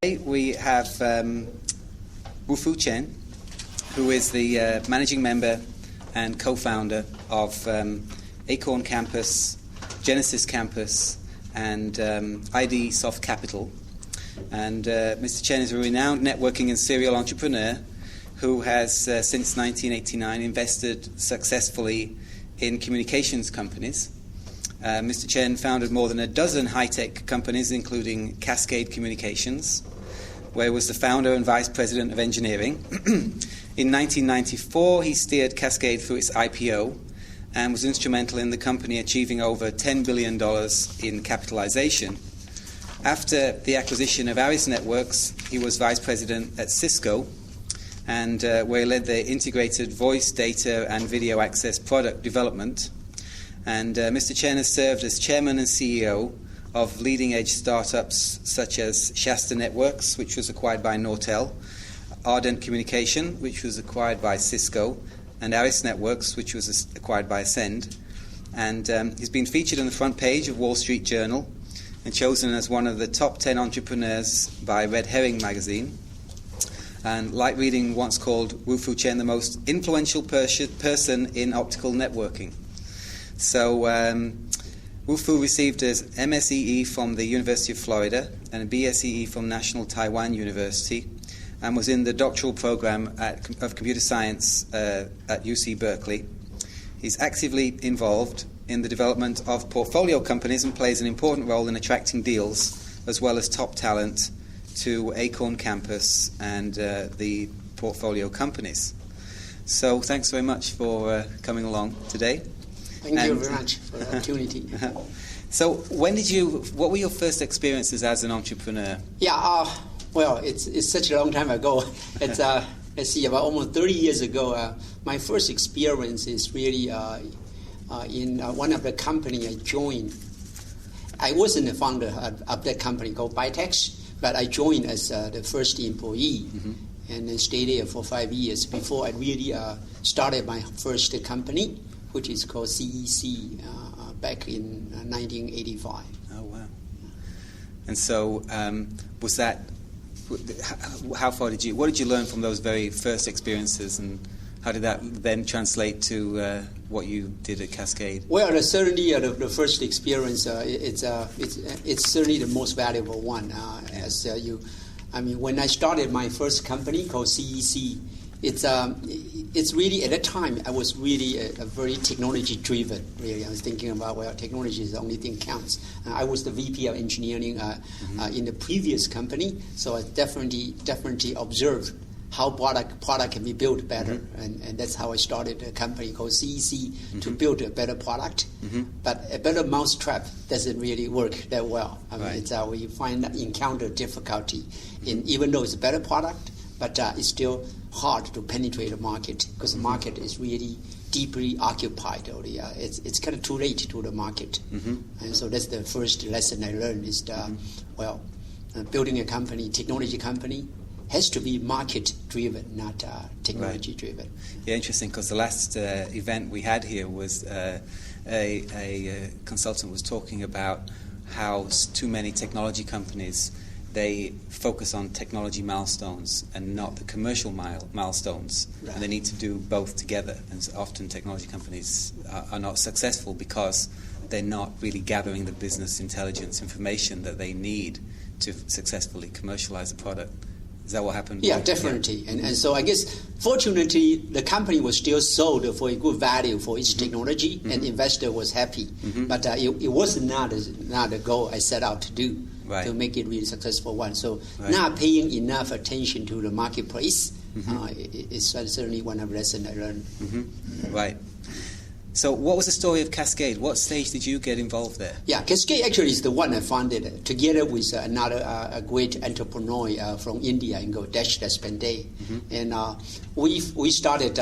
We have Wufu Chen, who is the managing member and co-founder of Acorn Campus, Genesis Campus, and IDSoft Capital. And Mr. Chen is a renowned networking and serial entrepreneur who has, since 1989, invested successfully in communications companies. Mr. Chen founded more than a dozen high-tech companies, including Cascade Communications, where he was the founder and vice president of engineering. In 1994, he steered Cascade through its IPO and was instrumental in the company achieving over $10 billion in capitalization. After the acquisition of Aris Networks, he was vice president at Cisco, and where he led the integrated voice, data, and video access product development. And Mr. Chen has served as chairman and CEO of leading-edge startups such as Shasta Networks, which was acquired by Nortel, Ardent Communication, which was acquired by Cisco, and Aris Networks, which was acquired by Ascend. And he's been featured on the front page of Wall Street Journal and chosen as one of the top 10 entrepreneurs by Red Herring magazine. And Light Reading once called Wufu Chen the most influential person in optical networking. So Wufu received his MSEE from the University of Florida and a BSEE from National Taiwan University, and was in the doctoral program of computer science at UC Berkeley. He's actively involved in the development of portfolio companies and plays an important role in attracting deals as well as top talent to Acorn Campus and the portfolio companies. So thanks very much for coming along today. Thank you very much for the opportunity. So what were your first experiences as an entrepreneur? Yeah, well, it's such a long time ago. It's let's see, about almost 30 years ago. My first experience is really in one of the company I joined. I wasn't the founder of that company called Bytex, but I joined as the first employee, and then stayed there for 5 years before I really started my first company, which is called CEC, back in 1985. Oh, wow. And so was that, how far what did you learn from those very first experiences, and how did that then translate to what you did at Cascade? Well, certainly the first experience, it's certainly the most valuable one. When I started my first company called CEC, it's really, at that time, I was really a very technology-driven, really. I was thinking about, well, technology is the only thing counts. I was the VP of engineering in the previous company, so I definitely observed how product can be built better, and that's how I started a company called CEC to build a better product. But a better mousetrap doesn't really work that well. We encounter difficulty in, even though it's a better product, but it's still hard to penetrate the market because the market is really deeply occupied already. It's kind of too late to the market. And so that's the first lesson I learned is building a company, technology company, has to be market-driven, not technology-driven. Right. Yeah, interesting, because the last event we had here was a consultant was talking about how too many technology companies, they focus on technology milestones and not the commercial milestones. Right. And they need to do both together. And so often technology companies are not successful because they're not really gathering the business intelligence information that they need to successfully commercialize a product. Is that what happened? Yeah, definitely. Yeah. And so I guess, fortunately, the company was still sold for a good value for its technology, and investor was happy. But it was not the goal I set out to do, to make it really successful one. So not paying enough attention to the marketplace is certainly one of the lessons I learned. Right. So what was the story of Cascade? What stage did you get involved there? Yeah, Cascade actually is the one I founded together with another great entrepreneur from India, called Dash Deshpande. And we started,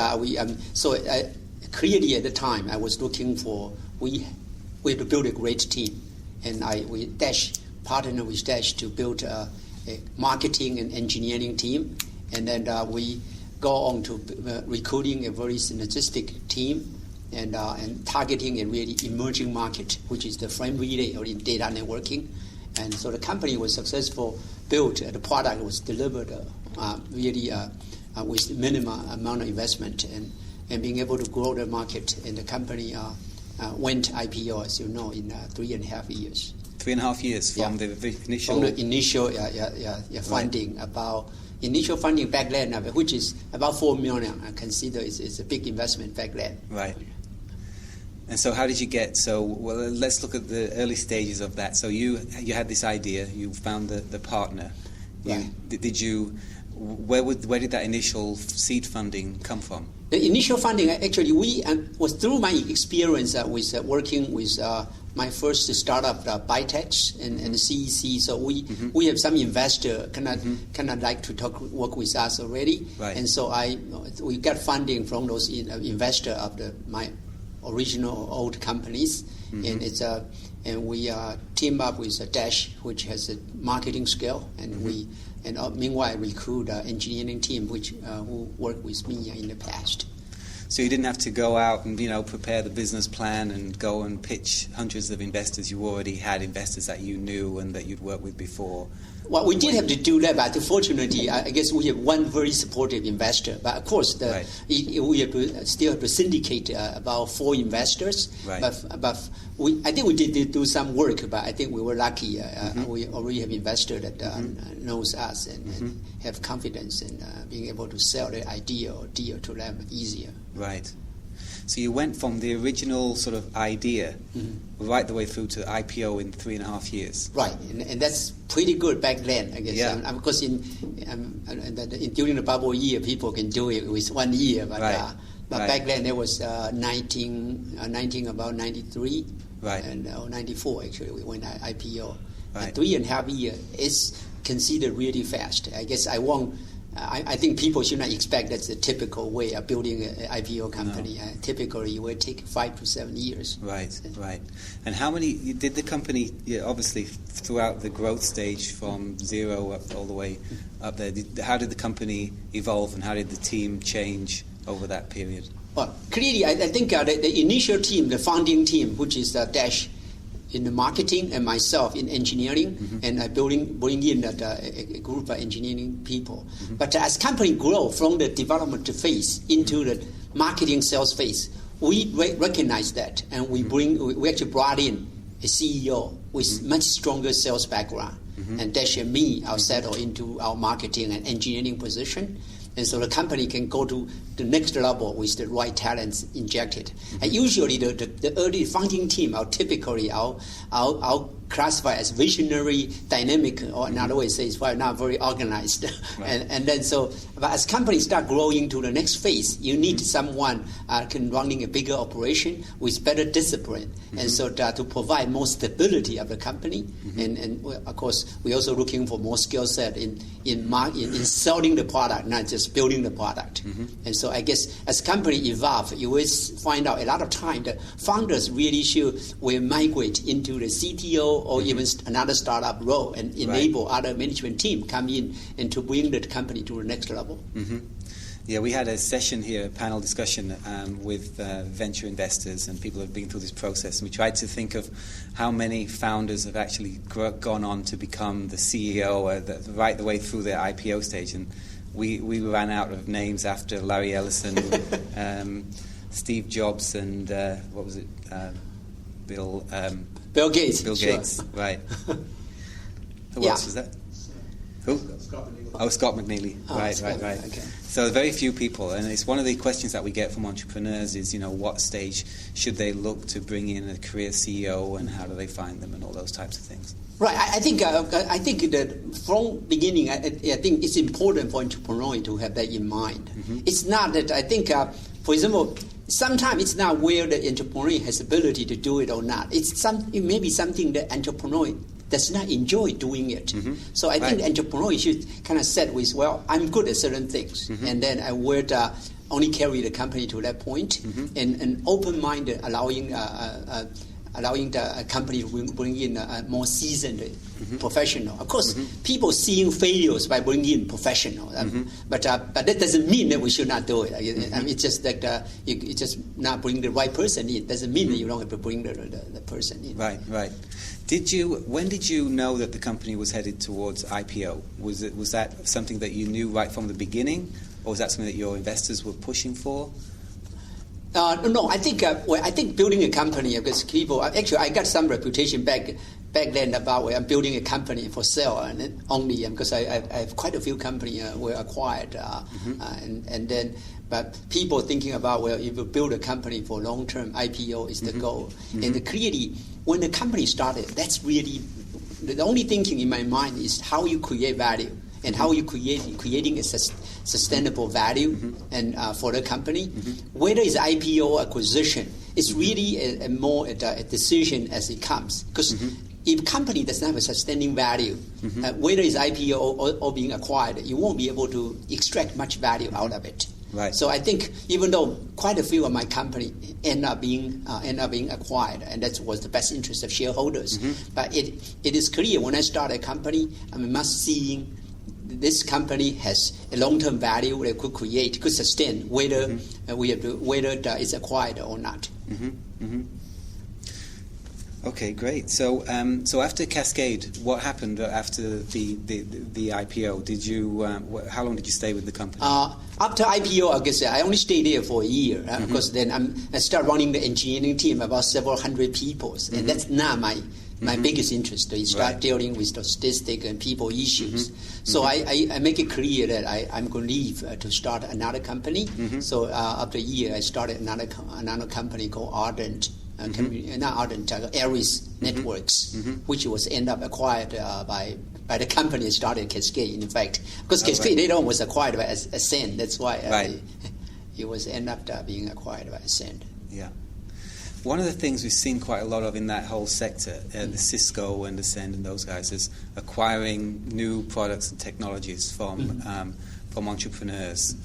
clearly at the time I was looking for, we had to build a great team. And we partnered with Dash to build a marketing and engineering team. And then we go on to recruiting a very synergistic team. And targeting a really emerging market, which is the frame relay or in data networking. And so the company was successful, built, the product was delivered really with minimum amount of investment and being able to grow the market. And the company went IPO, as you know, in 3.5 years. 3.5 years from the initial... From the initial funding, right. About initial funding back then, which is about $4 million. I consider it's a big investment back then. Right. And so how did you get, let's look at the early stages of that. So you had this idea, you found the partner. Right. Where did that initial seed funding come from? The initial funding, actually, was through my experience with working with my first startup, Bytex and CEC. So we have some investor kind of like to work with us already. Right. And so we got funding from those investor of my original old companies, and and we team up with Dash, which has a marketing skill, and meanwhile recruit engineering team who worked with me in the past. So you didn't have to go out and prepare the business plan and go and pitch hundreds of investors. You already had investors that you knew and that you'd worked with before. Well, we did have to do that, but fortunately, I guess we have one very supportive investor. But of course, we still have to syndicate about 4 investors. Right. But I think we did do some work, but I think we were lucky. We already have investor that knows us and have confidence in being able to sell the idea or deal to them easier. Right. So you went from the original sort of idea right the way through to IPO in 3.5 years. Right, and that's pretty good back then, I guess. Yeah. Because during the bubble year, people can do it with 1 year, but right. But back then it was about 93, right, and 94 actually we went IPO. Right. 3.5 years is considered really fast. I guess I think people should not expect that's the typical way of building an IPO company. No. Typically, it will take 5 to 7 years. Right, right. And how many did the company? Obviously, throughout the growth stage from zero up all the way up there. How did the company evolve, and how did the team change over that period? Well, clearly, I think the initial team, the founding team, which is Dash in the marketing and myself in engineering, and bring in a group of engineering people. But as company grow from the development phase into the marketing sales phase, we recognize that, and we actually brought in a CEO with much stronger sales background, and Dash and me are settled into our marketing and engineering position. And so the company can go to the next level with the right talents injected. And usually the early founding team are typically I'll classify as visionary, dynamic, or another way to say is not very organized. Right. And then but as companies start growing to the next phase, you need someone can running a bigger operation with better discipline, and so to provide more stability of the company. And of course, we're also looking for more skill set in selling the product, not just building the product. And so I guess as company evolve, you will find out a lot of time that founders really will migrate into the CTO or even another startup role and enable other management team come in and to bring the company to the next level. Yeah, we had a session here, a panel discussion with venture investors and people who have been through this process. And we tried to think of how many founders have actually gone on to become the CEO right the way through their IPO stage. And we ran out of names after Larry Ellison, Steve Jobs, and what was it? Bill Gates. Bill Gates, right. Who else was that? Who? Scott McNeely. Right. Okay. So very few people, and it's one of the questions that we get from entrepreneurs is, what stage should they look to bring in a career CEO, and how do they find them, and all those types of things. Right. I think that from beginning, I think it's important for entrepreneurs to have that in mind. It's not that I think, for example, sometimes it's not where the entrepreneur has ability to do it or not. It may be something that entrepreneur does not enjoy doing it. So I think the entrepreneur should kind of set with, I'm good at certain things, and then I would only carry the company to that point, and open-minded, allowing allowing the company to bring in a more seasoned professional. Of course, people seeing failures by bringing in professional, but that doesn't mean that we should not do it. I mean, it's just that you just not bring the right person in. Doesn't mean that you don't have to bring the person in. Right. When did you know that the company was headed towards IPO? Was that something that you knew right from the beginning, or was that something that your investors were pushing for? No, I think building a company, because people actually, I got some reputation back then about I'm building a company for sale, and only because I have quite a few companies were acquired, and then. But people thinking about, well, if you build a company for long-term, IPO is the goal. And clearly, when the company started, that's really the only thinking in my mind is how you create value and how you creating a sustainable value and for the company. Whether it's IPO acquisition, it's really a more a decision as it comes. Because if company does not have a sustaining value, whether it's IPO or being acquired, you won't be able to extract much value out of it. Right. So I think even though quite a few of my company end up being acquired, and that was the best interest of shareholders, but it is clear when I start a company, I must see this company has a long-term value that could sustain whether it's acquired or not. Okay, great. So after Cascade, what happened after the IPO? Did you how long did you stay with the company? After IPO, I guess I only stayed there for a year because then I started running the engineering team, about several hundred people, and that's not my biggest interest. I start dealing with the statistics and people issues. So I make it clear that I'm going to leave to start another company. So after a year, I started another company called Ardent. Aries Networks, which was end up acquired by the company that started Cascade. In fact, because Cascade later on was acquired by Ascend. That's why it was end up being acquired by Ascend. Yeah. One of the things we've seen quite a lot of in that whole sector, the Cisco and Ascend and those guys, is acquiring new products and technologies from entrepreneurs.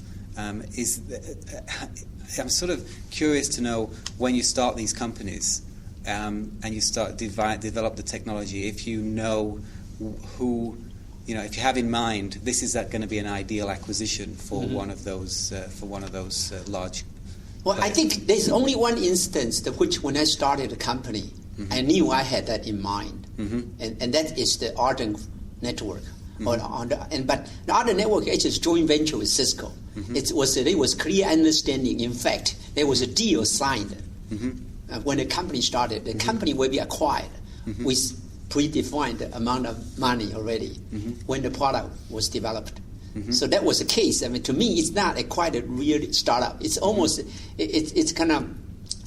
I'm sort of curious to know, when you start these companies and you start develop the technology, if you know who, if you have in mind, this is going to be an ideal acquisition for one of those large. Well, I think there's only one instance which, when I started the company, I knew I had that in mind, and that is the Ardent Network. But the Ardent Network actually is joint venture with Cisco. There was clear understanding. In fact, there was a deal signed when the company started. The company will be acquired with predefined amount of money already when the product was developed. So that was the case. I mean, to me, it's not quite a real startup. It's almost it's kind of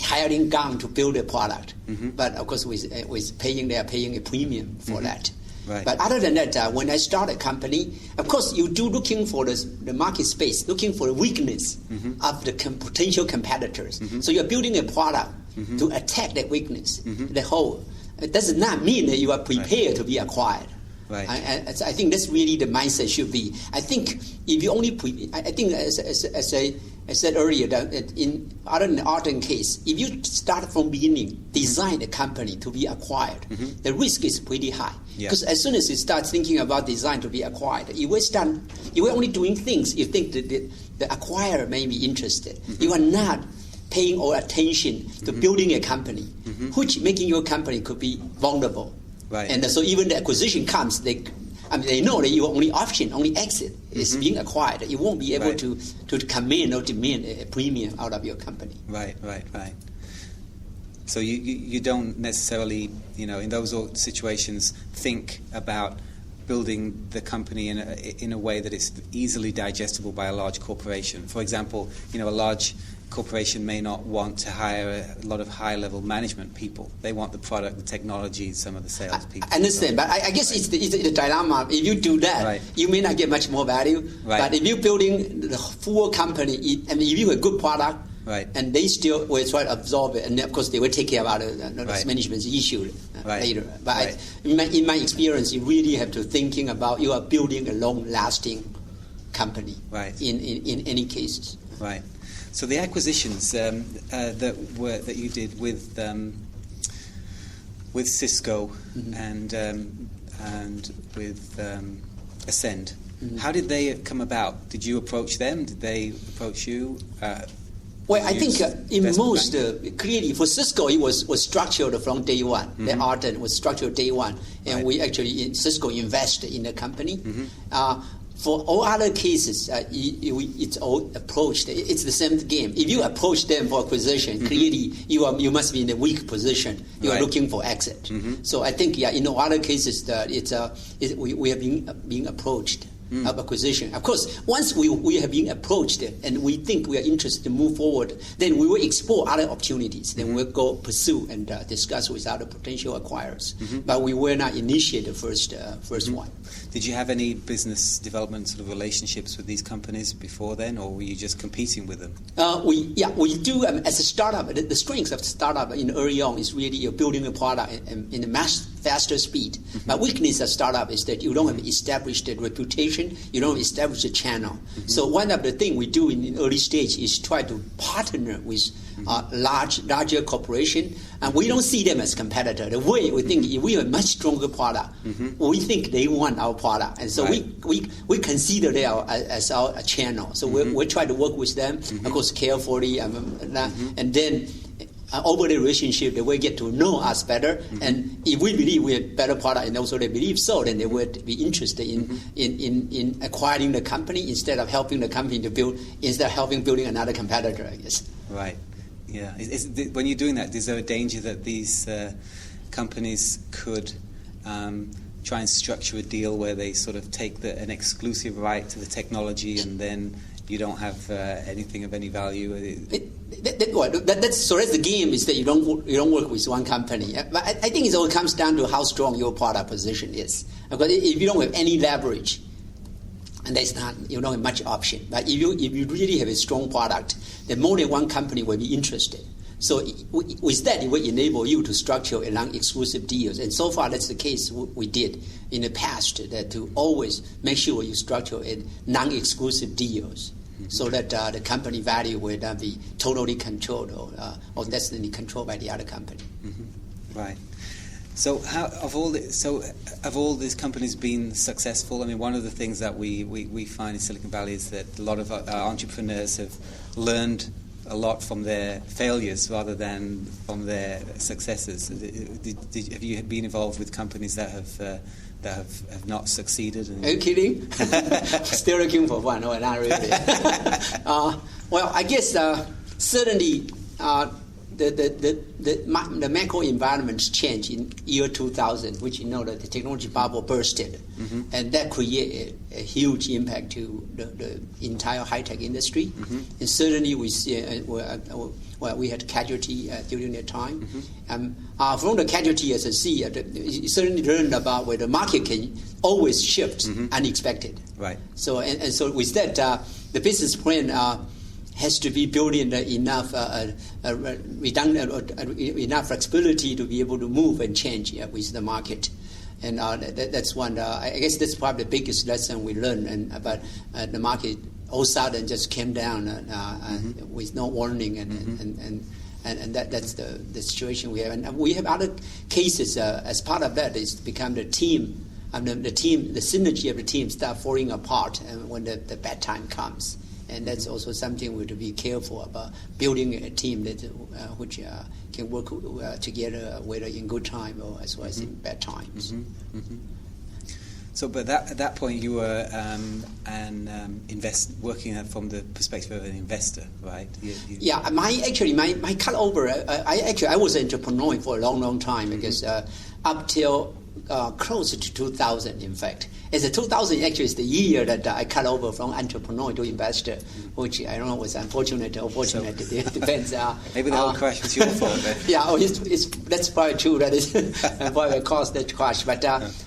hiring gun to build a product. But of course, they are paying a premium for that. Right. But other than that, when I start a company, of course, you do looking for the market space, looking for the weakness of the potential competitors. So you're building a product to attack that weakness, the whole. It does not mean that you are prepared to be acquired. Right. I think that's really the mindset should be. I think if you only, I think as I said earlier, that in other than the Ardent case, if you start from beginning, design a company to be acquired, the risk is pretty high. Because as soon as you start thinking about design to be acquired, you will only doing things you think that the acquirer may be interested. You are not paying all attention to building a company, which making your company could be vulnerable. Right. And so even the acquisition comes, they know that your only option, only exit is being acquired. You won't be able to command or demand a premium out of your company. Right. So you don't necessarily, in those situations, think about building the company in a way that is easily digestible by a large corporation. For example, a large corporation may not want to hire a lot of high-level management people. They want the product, the technology, some of the sales people. I understand, but I guess it's the dilemma. If you do that, you may not get much more value. Right. But if you're building the full company, if you have a good product, and they still will try to absorb it, and of course they will take care about the management issue later. But in my experience, you really have to thinking about you are building a long-lasting company. In any cases. Right. So the acquisitions that you did with with Cisco and with Ascend. How did they come about? Did you approach them? Did they approach you? Well, I think in most, clearly for Cisco, it was structured from day one. The Ardent was structured day one, and we actually, Cisco invested in the company. For all other cases, it's all approached. It's the same game. If you approach them for acquisition, clearly you must be in a weak position. You are looking for exit. So I think, in all other cases, that we have been approached. Of acquisition. Of course, once we have been approached and we think we are interested to move forward, then we will explore other opportunities. Then we'll go pursue and discuss with other potential acquirers. But we were not initiate the first one. Did you have any business development sort of relationships with these companies before then, or were you just competing with them? We do as a startup. The strength of startup in early on is really you're building a product in a faster speed. But weakness of startup is that you don't have established a reputation, you don't establish a channel. So one of the things we do in early stage is try to partner with larger corporation, and we don't see them as competitor. The way we think, if we have a much stronger product, we think they want our product, and so we consider them as our channel. So we try to work with them, of course, carefully, and then over the relationship, they will get to know us better. And if we believe we have better product, and also they believe so, then they would be interested in acquiring the company instead of helping the company to build, instead of helping building another competitor, I guess. Right. Yeah. When you're doing that, is there a danger that these companies could try and structure a deal where they sort of take an exclusive right to the technology, and then you don't have anything of any value? That's the game, is that you don't work with one company. But I think it all comes down to how strong your product position is. Because if you don't have any leverage, and you don't have much option. But if you really have a strong product, then more than one company will be interested. So with that, it will enable you to structure a non-exclusive deals. And so far, that's the case we did in the past, that to always make sure you structure a non-exclusive deals, so that the company value will not be totally controlled or destiny controlled by the other company. Right. So have all these companies been successful? I mean, one of the things that we find in Silicon Valley is that a lot of entrepreneurs have learned a lot from their failures rather than from their successes. Have you been involved with companies that have not succeeded? Are you kidding? Still looking for one? No, not really. Well, I guess certainly the macro environments changed in year 2000, which that the technology bubble bursted, and that created a huge impact to the entire high-tech industry. And certainly we see, we had casualty during that time. From the casualty, as I see, certainly learned about where the market can always shift unexpected. Right. So and so with that, the business plan has to be building enough enough flexibility to be able to move and change with the market. And that's one. I guess that's probably the biggest lesson we learned. And about the market all of a sudden just came down with no warning, and that's the situation we have. And we have other cases as part of that. It's become the team. The synergy of the team start falling apart, and when the bad time comes. And that's also something we have to be careful about, building a team that which can work together, whether in good time or as well as in bad times. So, but at that point, you were working from the perspective of an investor, right? Yeah, my cut over. I was an entrepreneur for a long time, because up till close to 2000, in fact. As a 2000 actually is the year that I cut over from entrepreneur to investor, which I don't know was unfortunate or fortunate. It depends. Maybe the whole crash was your fault then. Yeah, that's probably true. That is probably caused that crash. But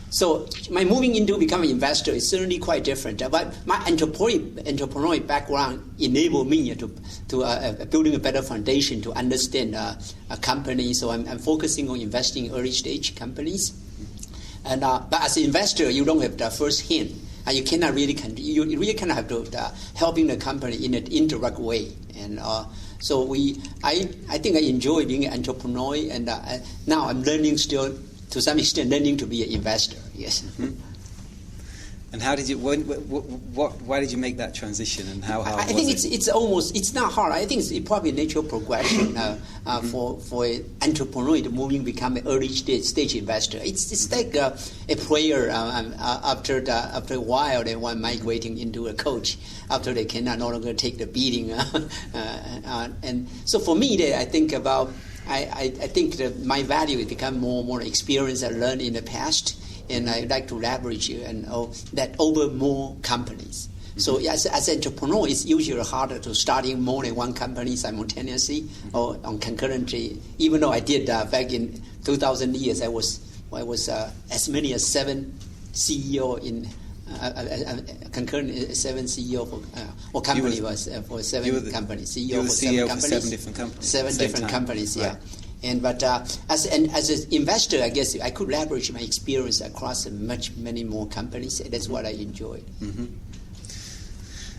so my moving into becoming an investor is certainly quite different. But my entrepreneurial background enabled me to building a better foundation to understand a company. So I'm focusing on investing in early stage companies. And but as an investor, you don't have the first hand, and you cannot really you really cannot have to helping the company in an indirect way. And so I think I enjoy being an entrepreneur, and now I'm learning still to some extent, learning to be an investor. Yes. Mm-hmm. And how did you? Why did you make that transition? And how hard? I think it's not hard. I think it's probably a natural progression for an entrepreneur to become an early stage investor. It's like a player after a while they want migrating into a coach after they cannot no longer take the beating. And so for me, I think about I think that my value has become more experience I learned in the past. And I like to leverage that over more companies. Mm-hmm. So as an entrepreneur, it's usually harder to starting more than one company simultaneously or concurrently. Even though I did back in 2000 years, I was as many as 7 CEO in concurrent 7 CEO for company for 7 companies. CEO for 7 companies. 7 different companies. 7 different companies. Yeah. But as an investor, I guess I could leverage my experience across many more companies. That's what I enjoyed. Mm-hmm.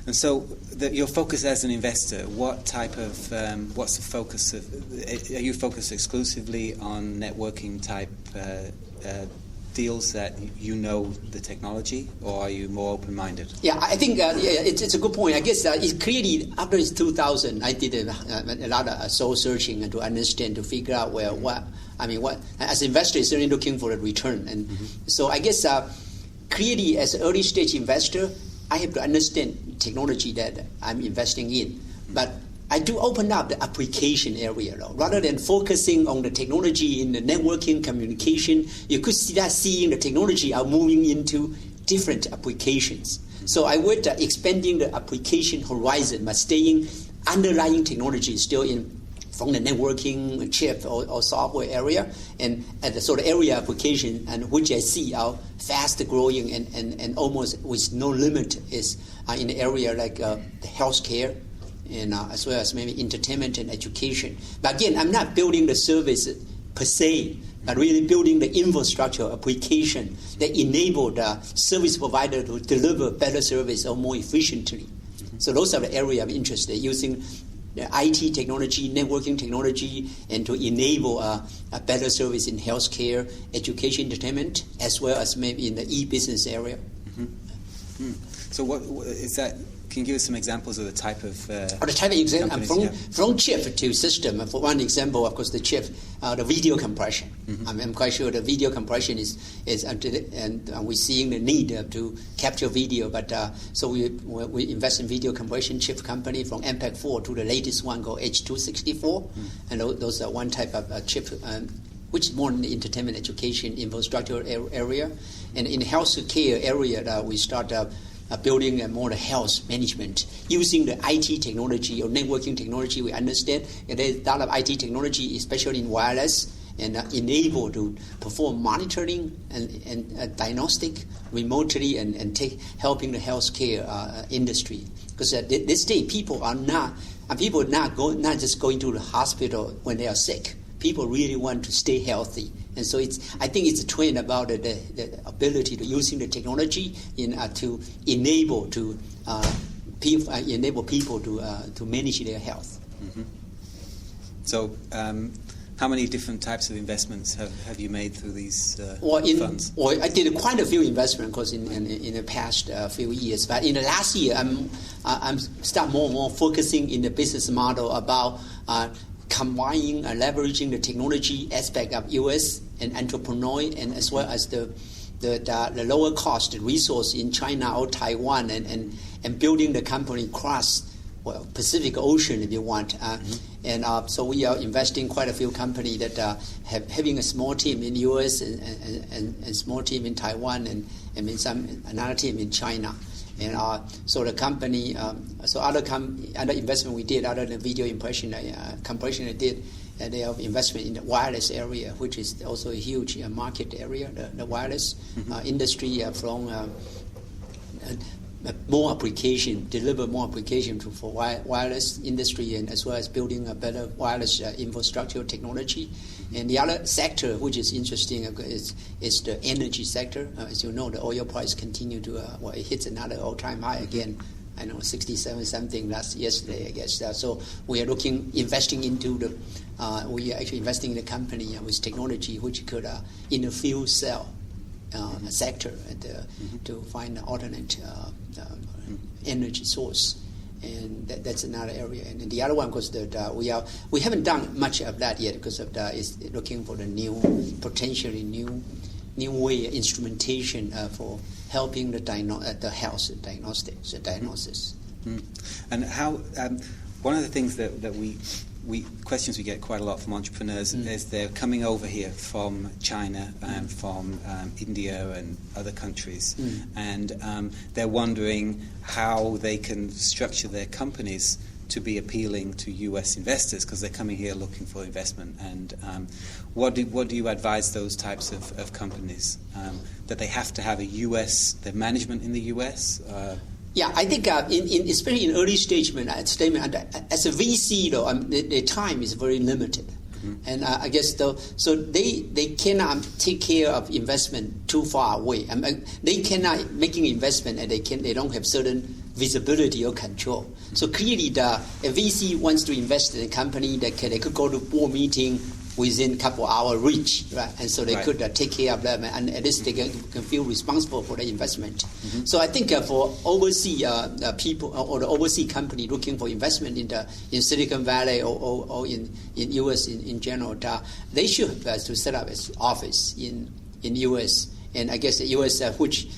And so, your focus as an investor, what type of what's the focus of? Are you focused exclusively on networking type deals that you know the technology, or are you more open-minded? Yeah, I think it's a good point. I guess it's clearly after 2000, I did a lot of soul searching and to understand, to figure out what as an investor, is certainly looking for a return. And so I guess clearly as an early stage investor, I have to understand technology that I'm investing in. But I do open up the application area, though. Rather than focusing on the technology in the networking communication, you could seeing the technology are moving into different applications. So I would expanding the application horizon, but staying underlying technology still from the networking chip or software area, and at the sort of area application, and which I see are fast growing and almost with no limit is in the area like the healthcare, and as well as maybe entertainment and education. But again, I'm not building the service per se, but really building the infrastructure application that enable the service provider to deliver better service or more efficiently. So those are the areas I'm interested in, using the IT technology, networking technology, and to enable a better service in healthcare, education, entertainment, as well as maybe in the e-business area. Mm-hmm. Mm. So what is that? Can you give us some examples of the type of from chip to system? For one example, of course, the chip, the video compression. Mm-hmm. I'm quite sure the video compression is and we're seeing the need to capture video. But so we invest in video compression chip company from MPEG-4 to the latest one called H264, and those are one type of chip. Which is more in the entertainment, education, infrastructure area, and in healthcare area, we start building more the health management using the IT technology or networking technology. We understand there's a lot of IT technology, especially in wireless, and enable to perform monitoring and diagnostic remotely and helping the healthcare industry. Because at this day, people are not just going to the hospital when they are sick. People really want to stay healthy. And so I think it's a trend about the ability to using the technology to enable people to manage their health. Mm-hmm. So, how many different types of investments have you made through these funds? I did quite a few investments, of course, in the past few years. But in the last year, I'm start more and more focusing in the business model about combining and leveraging the technology aspect of U.S. and entrepreneur, and as well as the lower cost resource in China or Taiwan, and building the company across Pacific Ocean, if you want. And so we are investing quite a few companies that having a small team in U.S. and small team in Taiwan, and another team in China. And so the company, other investment we did, other than video compression I did, they have investment in the wireless area, which is also a huge market area, the wireless industry, from more application, deliver more application for wireless industry, and as well as building a better wireless infrastructure technology. And the other sector, which is interesting, is the energy sector. As you know, the oil price continue to it hits another all-time high again I know 67 something yesterday, I guess. So we are investing into we are actually investing in a company with technology which could in the fuel cell sector to find an alternate energy source. And that's another area. And the other one, because we haven't done much of that yet, because of is looking for the potentially new way instrumentation for helping the health diagnosis. And how one of the things that questions we get quite a lot from entrepreneurs is they're coming over here from China and from India and other countries, and they're wondering how they can structure their companies to be appealing to U.S. investors, because they're coming here looking for investment. And what do you advise those types of companies, that they have to have their management in the U.S.? Yeah, I think especially in early statement, as a VC, though, the time is very limited. And I guess so they cannot take care of investment too far away. They cannot making investment, and they don't have certain visibility or control. So clearly, a VC wants to invest in a company that they could go to board meeting within a couple hour reach, right? And so they could take care of them, and at least they can feel responsible for the investment. So I think for overseas people or the overseas company looking for investment in Silicon Valley or in U.S. in general, they should have to set up an office in U.S. And I guess the U.S. Which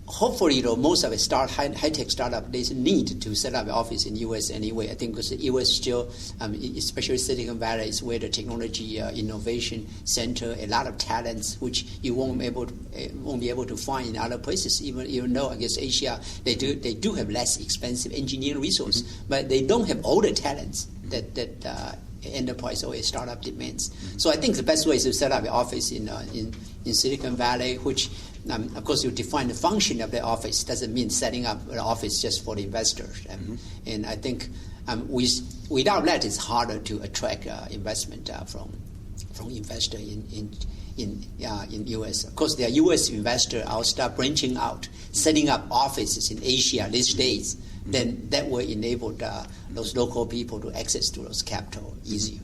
hopefully, though, most of the high-tech startup, they need to set up an office in U.S. anyway. I think because the U.S. still, especially Silicon Valley, is where the technology innovation center, a lot of talents which you won't be able to find in other places. Even though I guess Asia, they do have less expensive engineering resource, but they don't have all the talents that enterprise or a startup demands. So I think the best way is to set up an office in Silicon Valley, which of course, you define the function of the office. Doesn't mean setting up an office just for the investors. And I think without that, it's harder to attract investment from investor in U.S. Of course, there are U.S. investors. I'll start branching out, setting up offices in Asia these days. Then that will enable those local people to access to those capital easier.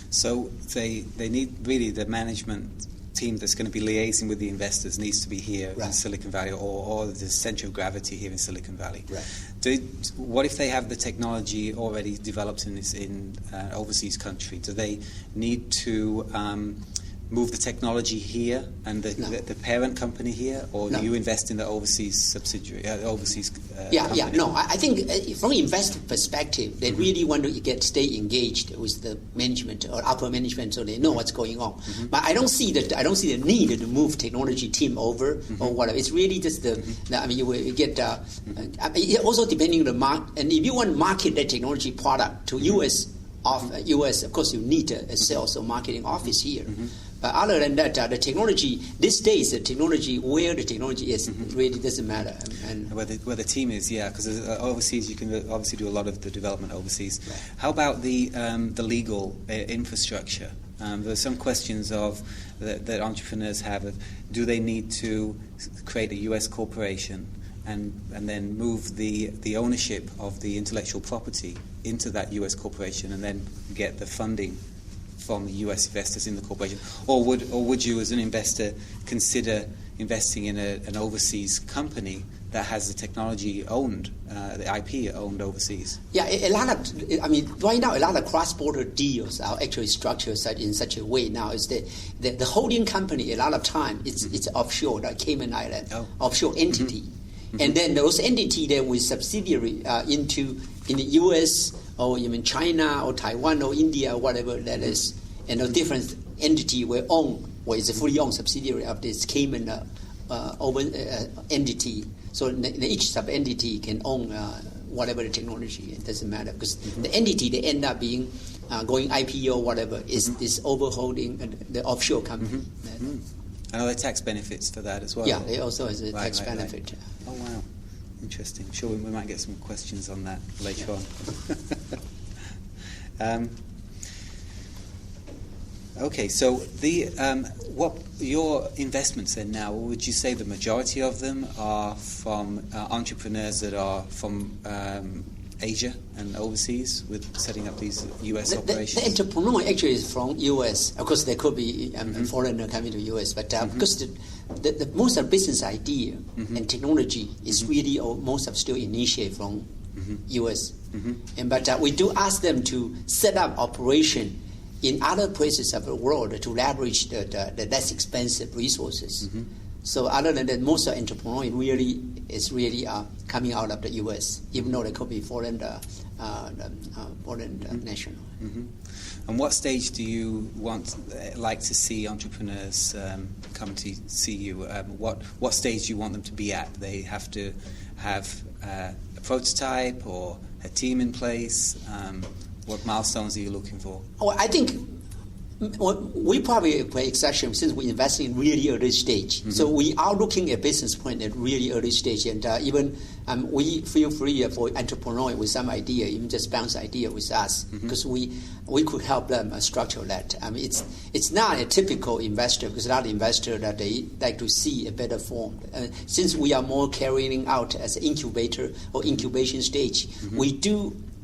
So they need really the management team that's going to be liaising with the investors needs to be here in Silicon Valley, or the center of gravity here in Silicon Valley. What if they have the technology already developed in overseas country? Do they need to move the technology here and the parent company here, or do you invest in the overseas subsidiary, company? No. I think from an investor perspective, they really want to stay engaged with the management or upper management, so they know what's going on. But I don't see the need to move technology team over or whatever. It's really just you will get also depending on the market, and if you want to market that technology product to U.S., of course, you need a sales or marketing office here. But other than that, the technology these days, where the technology is really doesn't matter. And where the team is, because overseas you can obviously do a lot of the development overseas. How about the legal infrastructure? There are some questions that entrepreneurs have of, do they need to create a U.S. corporation and then move the ownership of the intellectual property into that U.S. corporation and then get the funding from the U.S. investors in the corporation, or would you, as an investor, consider investing in an overseas company that has the technology owned, the IP owned overseas? Right now a lot of cross-border deals are actually structured in such a way now is that the holding company, a lot of time it's offshore, like Cayman Island, offshore entity, and then those entity then with subsidiary in the U.S. or even China or Taiwan or India or whatever that is, and a different entity where it's a fully owned subsidiary of this Cayman entity. So each sub-entity can own whatever the technology. It doesn't matter because the entity they end up being going IPO or whatever is overholding the offshore company. I know there are tax benefits for that as well. Yeah, they also has a tax benefit. Oh wow, interesting. I'm sure we might get some questions on that later on. Okay, so what your investments then now? Would you say the majority of them are from entrepreneurs that are from Asia and overseas with setting up these U.S. operations? The entrepreneur actually is from U.S. Of course, there could be foreigner coming to U.S., but because the most of business idea and technology is really most of still initiated from U.S. But we do ask them to set up operation in other places of the world to leverage the less expensive resources. So other than that, most of entrepreneurs is really coming out of the U.S., even though they could be foreign national. And what stage do you like to see entrepreneurs come to see you? What stage do you want them to be at? They have to have a prototype or a team in place? What milestones are you looking for? Oh, I think we probably play exception since we invest in really early stage. So we are looking at business plan at really early stage, and even we feel free for entrepreneur with some idea, even just bounce idea with us, because we could help them structure that. It's not a typical investor, because a lot of investors that they like to see a better form. Since we are more carrying out as an incubator or incubation stage,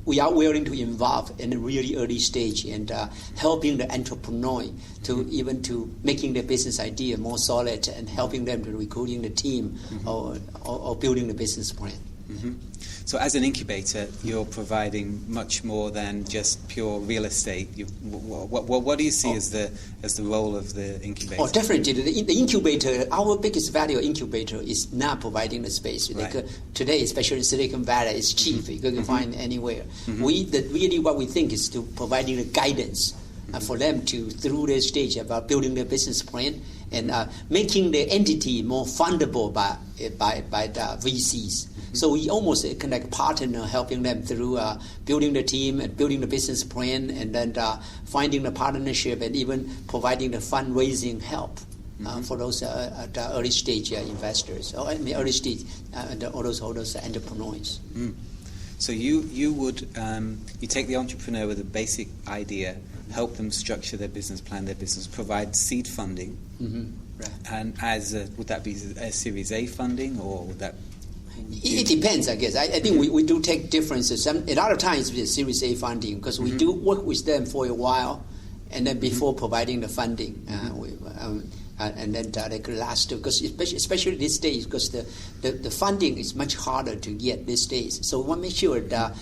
we are willing to involve in a really early stage and helping the entrepreneur to making their business idea more solid and helping them to recruiting the team or building the business plan. So as an incubator, you're providing much more than just pure real estate. What do you see as the role of the incubator? Oh, definitely. The incubator, our biggest value of incubator is not providing the space. Right. Like, today, especially in Silicon Valley, it's cheap. You can find anywhere. Really what we think is to providing the guidance for them to, through their stage about building their business plan and making the entity more fundable by the VCs. So we almost kind of like partner helping them through building the team and building the business plan and then finding the partnership and even providing the fundraising help for those the early stage investors or in the early stage all those entrepreneurs. So you would you take the entrepreneur with a basic idea, help them structure their business plan, their business, provide seed funding, Right. and would that be a Series A funding or would that? It depends, I guess. I think we do take differences. A lot of times it's Series A funding because we do work with them for a while, and then before providing the funding, and then they could last. Because especially these days, because the funding is much harder to get these days. So we want to make sure that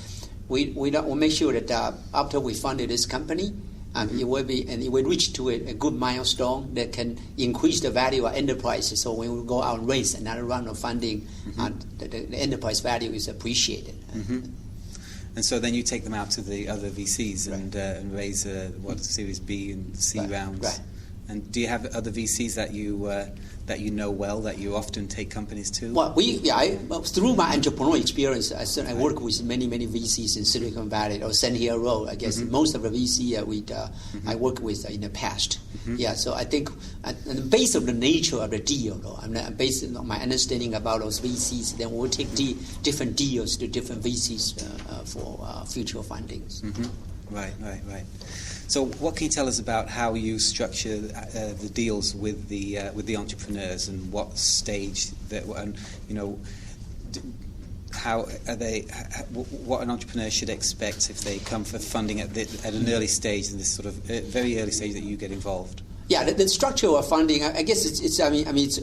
we'll make sure that after we funded this company, it will reach to a good milestone that can increase the value of enterprise. So when we go out and raise another round of funding, the enterprise value is appreciated. And so then you take them out to the other VCs and raise Series B and C rounds. Right. And do you have other VCs that you know well, that you often take companies to? Well, through my entrepreneurial experience, I work with many VCs in Silicon Valley or Sand Hill Road. I guess most of the VC I work with in the past. Yeah, so I think based on the nature of the deal, based on my understanding about those VCs, then we'll take different deals to different VCs for future fundings. Right. So, what can you tell us about how you structure the deals with the entrepreneurs and what stage how are they? What an entrepreneur should expect if they come for funding at an early stage, in this sort of very early stage that you get involved? Yeah, the structure of funding, I guess it's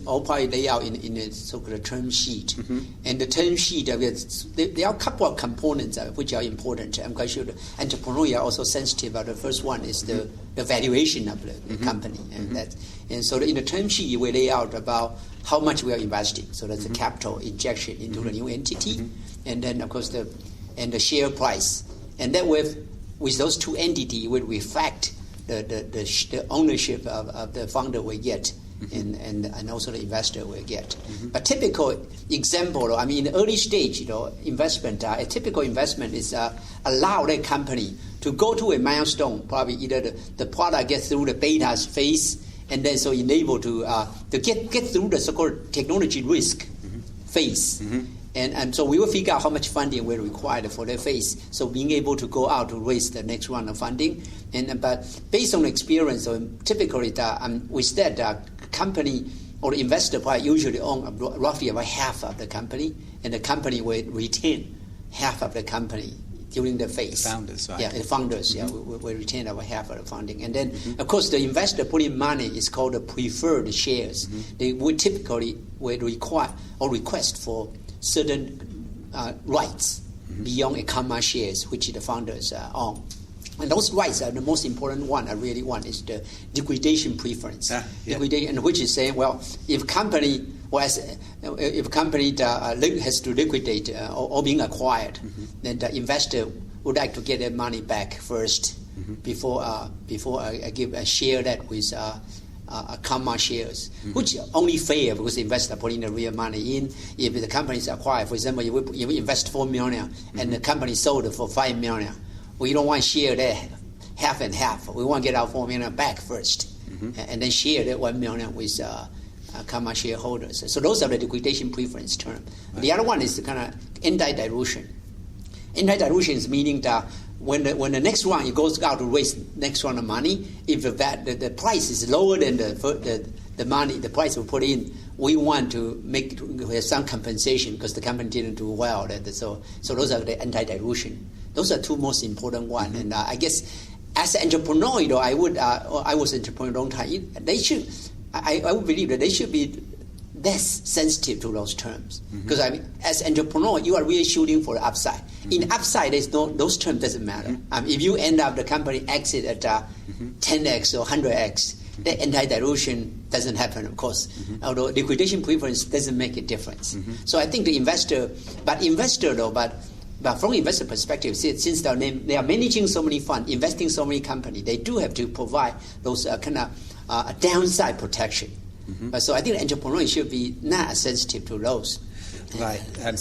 all probably laid out in a so-called term sheet. And the term sheet, there are a couple of components which are important. I'm quite sure the entrepreneurs are also sensitive about. The first one is the valuation of the company. And so in the term sheet, we lay out about how much we are investing. So that's the capital injection into the new entity. And then, of course, the share price. And then with those two entities, it will reflect the ownership of the founder will get, and also the investor will get. But typical example, in the early stage, investment, a typical investment is allow that company to go to a milestone, probably either the product gets through the beta phase, and then so enable to get through the so-called technology risk phase. And so we will figure out how much funding we're required for the phase. So being able to go out to raise the next round of funding. But based on experience, typically with that, the company or the investor probably usually own roughly about half of the company, and the company will retain half of the company during the phase. The founders, right? Yeah, the founders, we retain about half of the funding. And then, of course, the investor putting money is called the preferred shares. They would typically require or request for certain rights beyond a common shares, which the founders own. And those rights are the most important one. I really want is the liquidation preference. Liquidation, which is saying, well, if company has to liquidate or being acquired, then the investor would like to get their money back first before I share that with common shares, which only fair because the investor putting the real money in. If the company is acquired, for example, you invest $4 million and the company sold it for $5 million. We don't want to share that half and half. We want to get our $4 million back first, and then share that $1 million with common shareholders. So those are the liquidation preference term. Right. The other one is the kind of anti-dilution. Anti-dilution is meaning that when the next round it goes out to raise next round of money, if the price is lower than the money, the price we put in, we want to have some compensation because the company didn't do well. So those are the anti-dilution. Those are two most important ones. And I guess as an entrepreneur, I was an entrepreneur a long time. I would believe that they should be less sensitive to those terms because as an entrepreneur, you are really shooting for the upside. In upside, those terms doesn't matter. If you end up the company exit at 10x or 100x, the anti-dilution doesn't happen, of course. Although liquidation preference doesn't make a difference. So I think the investor, but from investor perspective, since they are managing so many funds, investing so many companies, they do have to provide those kind of downside protection. So I think the entrepreneur should be not sensitive to those. Right, and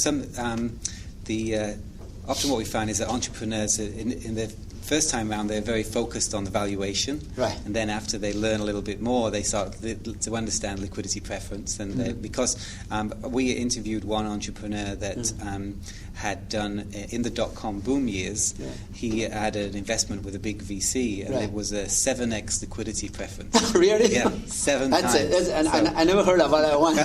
often what we find is that entrepreneurs in the first time round they're very focused on the valuation, right? And then after they learn a little bit more, they start to understand liquidity preference. And because we interviewed one entrepreneur that had done in the .com boom years, he had an investment with a big VC, and it was a 7x liquidity preference. Really? Yeah, 7 times. I never heard about that one.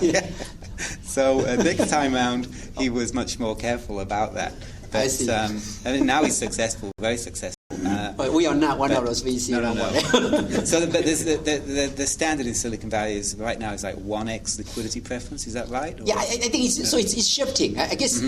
So next time round, he was much more careful about that. But, I see. I mean, now he's successful, very successful. We are not one of those VC. No. So, but the standard in Silicon Valley is right now is like 1x liquidity preference. Is that right? Or? Yeah, I think it's shifting. I guess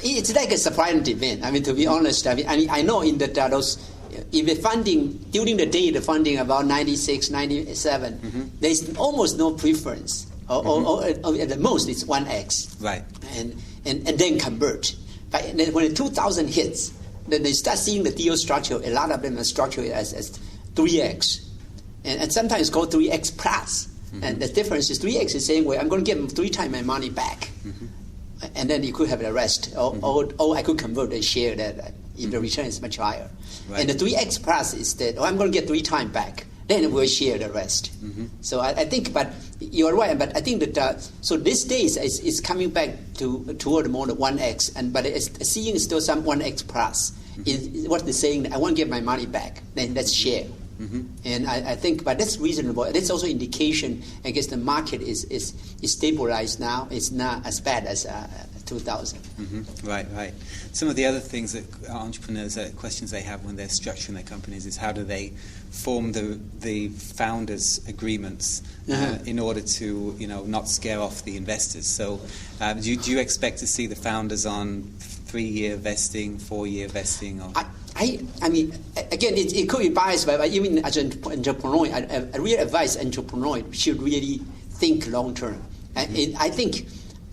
it's like a supply and demand. I mean, to be honest, I know in those. If the funding during the day, the funding about 96, 97, there's almost no preference, or at the most it's 1x. Right. And then convert. But when the 2000 hits, then they start seeing the deal structure. A lot of them are structured as 3x, and sometimes called 3x plus. And the difference is 3x is saying, well, I'm going to give them 3 times my money back, and then you could have the rest, or I could convert the share that if the return is much higher. Right. And the 3x plus is that, I'm going to get 3 times back. Then we'll share the rest. So I think, but you're right. But I think that so these days it's coming back toward more than 1x, but it's seeing still some 1x plus. Is what they're saying. I want to get my money back. Then let's share. And I think, but that's reasonable. That's also indication. I guess the market is stabilized now. It's not as bad as 2000. Right. Some of the other things that entrepreneurs, questions they have when they're structuring their companies is how do they form the founders' agreements in order to not scare off the investors. So do you expect to see the founders on 3-year vesting, 4-year vesting? Or? I mean, again, it could be biased, but even as an entrepreneur, I really advise entrepreneurs should really think long term. I think,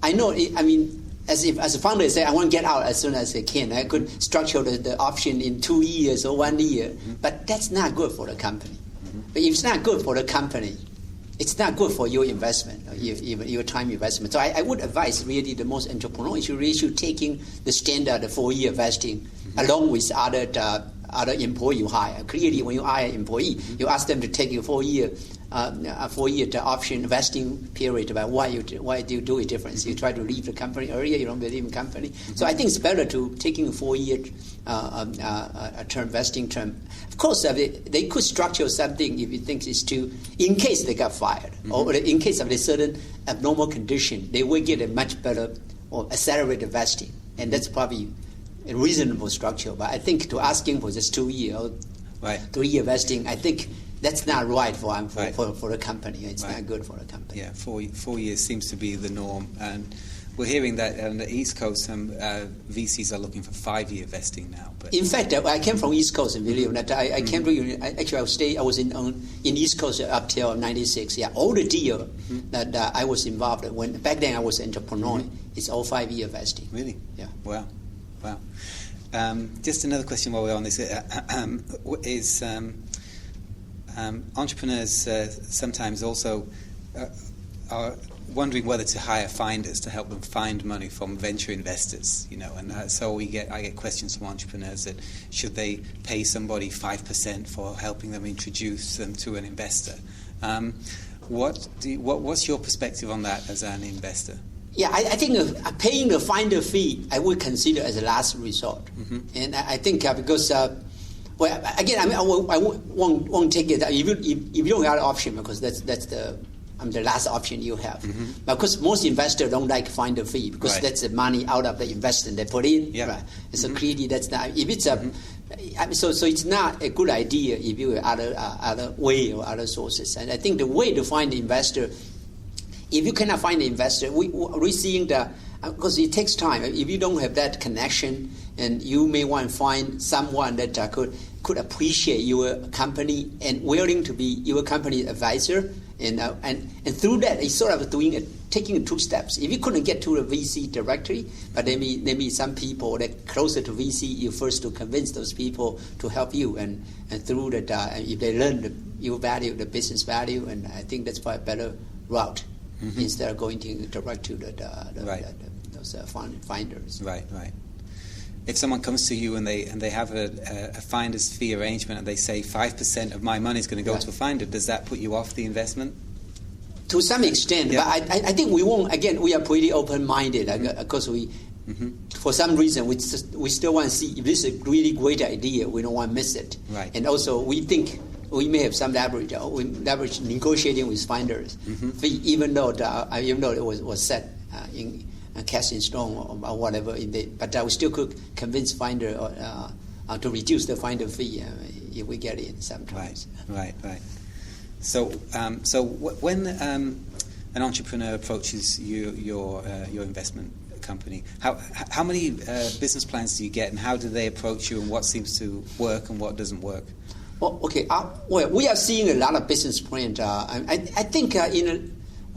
I know, I mean, as a founder, I say, I want to get out as soon as I can. I could structure the option in 2 years or 1 year, but that's not good for the company. But if it's not good for the company, it's not good for your investment, your time investment. So I would advise really the most entrepreneurs should taking the standard 4-year vesting along with other employee you hire. Clearly, when you hire an employee, you ask them to take your 4-year option vesting period. About why do you do it different? You try to leave the company earlier. You don't believe in company. So I think it's better to taking a 4-year term vesting term. Of course, they could structure something if you think it's too, in case they got fired or in case of a certain abnormal condition, they will get a much better or accelerated vesting, and that's probably a reasonable structure. But I think to asking for just 2-year or 3-year vesting, I think that's not right for a company. It's not good for a company. Yeah, 4 years seems to be the norm, and we're hearing that on the East Coast, some VCs are looking for 5-year vesting now. But in fact, I came from East Coast, and believe that I came to actually I was in East Coast up till '96. Yeah, all the deal that I was involved in, when back then I was an entrepreneur. It's all 5-year vesting. Really? Yeah. Wow. Just another question while we're on this is entrepreneurs sometimes also are wondering whether to hire finders to help them find money from venture investors, and so I get questions from entrepreneurs that should they pay somebody 5% for helping them introduce them to an investor. What's your perspective on that as an investor? Yeah, I think paying the finder fee I would consider as a last resort, and I think because. Well, again, I won't take it. If you don't have an option, because that's the last option you have. But because most investors don't like finder fee, because that's the money out of the investment they put in. Yeah. Right. So clearly that's not. If it's so it's not a good idea if you have other way or other sources. And I think the way to find the investor, if you cannot find the investor, we're seeing because it takes time. If you don't have that connection, and you may want to find someone that could appreciate your company and willing to be your company advisor, and through that, it's sort of taking 2 steps. If you couldn't get to the VC directly, but there may be some people that closer to VC, you first to convince those people to help you, and through that, if they learn you value the business value, and I think that's probably a better route instead of going direct to those finders. Right. If someone comes to you and they have a finder's fee arrangement and they say 5% of my money is going to go to a finder, does that put you off the investment? To some extent, but I think we won't. Again, we are pretty open-minded because we, for some reason, we still want to see if this is a really great idea. We don't want to miss it. Right. And also, we think we may have some leverage negotiating with finders, fee, even though it was set in. Cast in stone or whatever, but we still could convince finder to reduce the finder fee if we get it sometimes. Right. So when an entrepreneur approaches your investment company, how many business plans do you get, and how do they approach you, and what seems to work and what doesn't work? Well, okay. We are seeing a lot of business plans. I think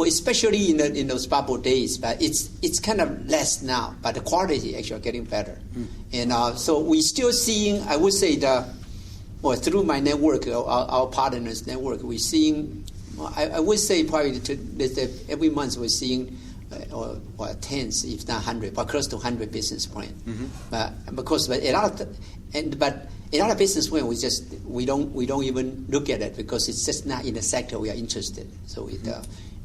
especially in those bubble days, but it's kind of less now, but the quality actually getting better. And so we're still seeing, I would say, through my network, our partners' network, we're seeing, I would say probably every month we're seeing or tens, if not 100, but close to 100 business plans. But a lot of business plans we don't even look at it because it's just not in the sector we are interested. So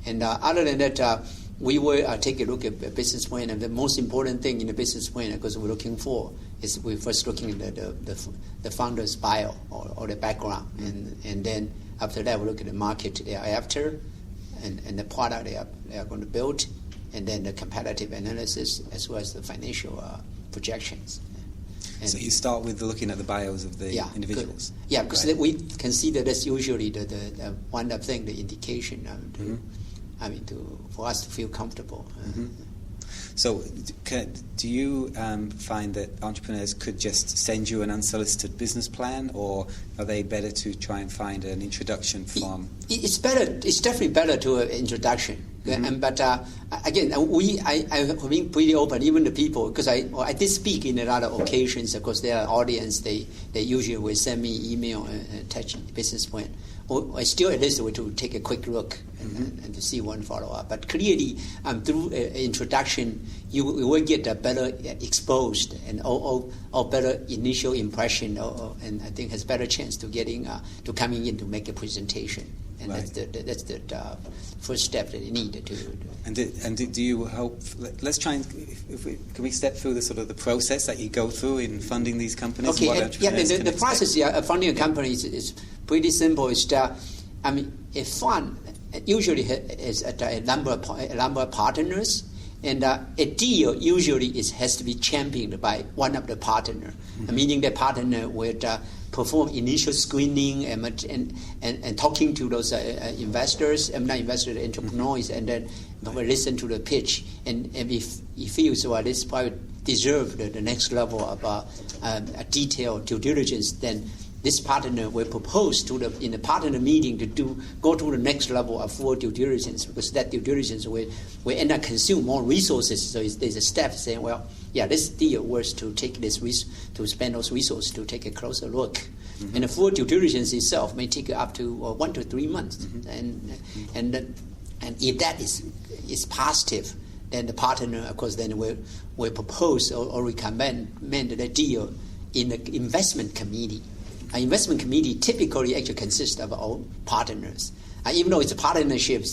and other than that, we will take a look at the business plan, and the most important thing in the business plan, because we're looking for, is we're first looking at the founder's bio or the background, and then after that we look at the market they are after, and the product they are going to build, and then the competitive analysis as well as the financial projections. And so you start with looking at the bios of the individuals. Good. Yeah, because we consider that's usually the one of thing, the indication for us to feel comfortable. So do you find that entrepreneurs could just send you an unsolicited business plan, or are they better to try and find an introduction from? It's better. It's definitely better to an introduction. But again, I've been pretty open, even the people, because I did speak in a lot of occasions. Of course, their audience, they usually will send me email and attach business plan. I still at least to take a quick look and to see one follow up. But clearly, through introduction, you will get a better exposed and or better initial impression, and I think has better chance to getting to coming in to make a presentation. and Right. that's the first step that you need to do. And do you hope? Let's try and can we step through the sort of the process that you go through in funding these companies? Okay, and what entrepreneurs can the expect? process of funding a company is pretty simple. It's a fund usually is a number of partners, and a deal usually has to be championed by one of the partner, meaning the partner would perform initial screening and talking to those investors, not investors, entrepreneurs, and then we listen to the pitch, and if he feels this probably deserve the next level of a detailed due diligence, then this partner will propose in the partner meeting to go to the next level of full due diligence, because that due diligence will end up consume more resources. So there's a step saying, well, yeah, this deal worth to take to spend those resources to take a closer look. And the full due diligence itself may take up to 1 to 3 months, and if that is positive, then the partner, of course, then will propose or recommend the deal in the investment committee. An investment committee typically actually consists of all partners. Even though it's a partnership,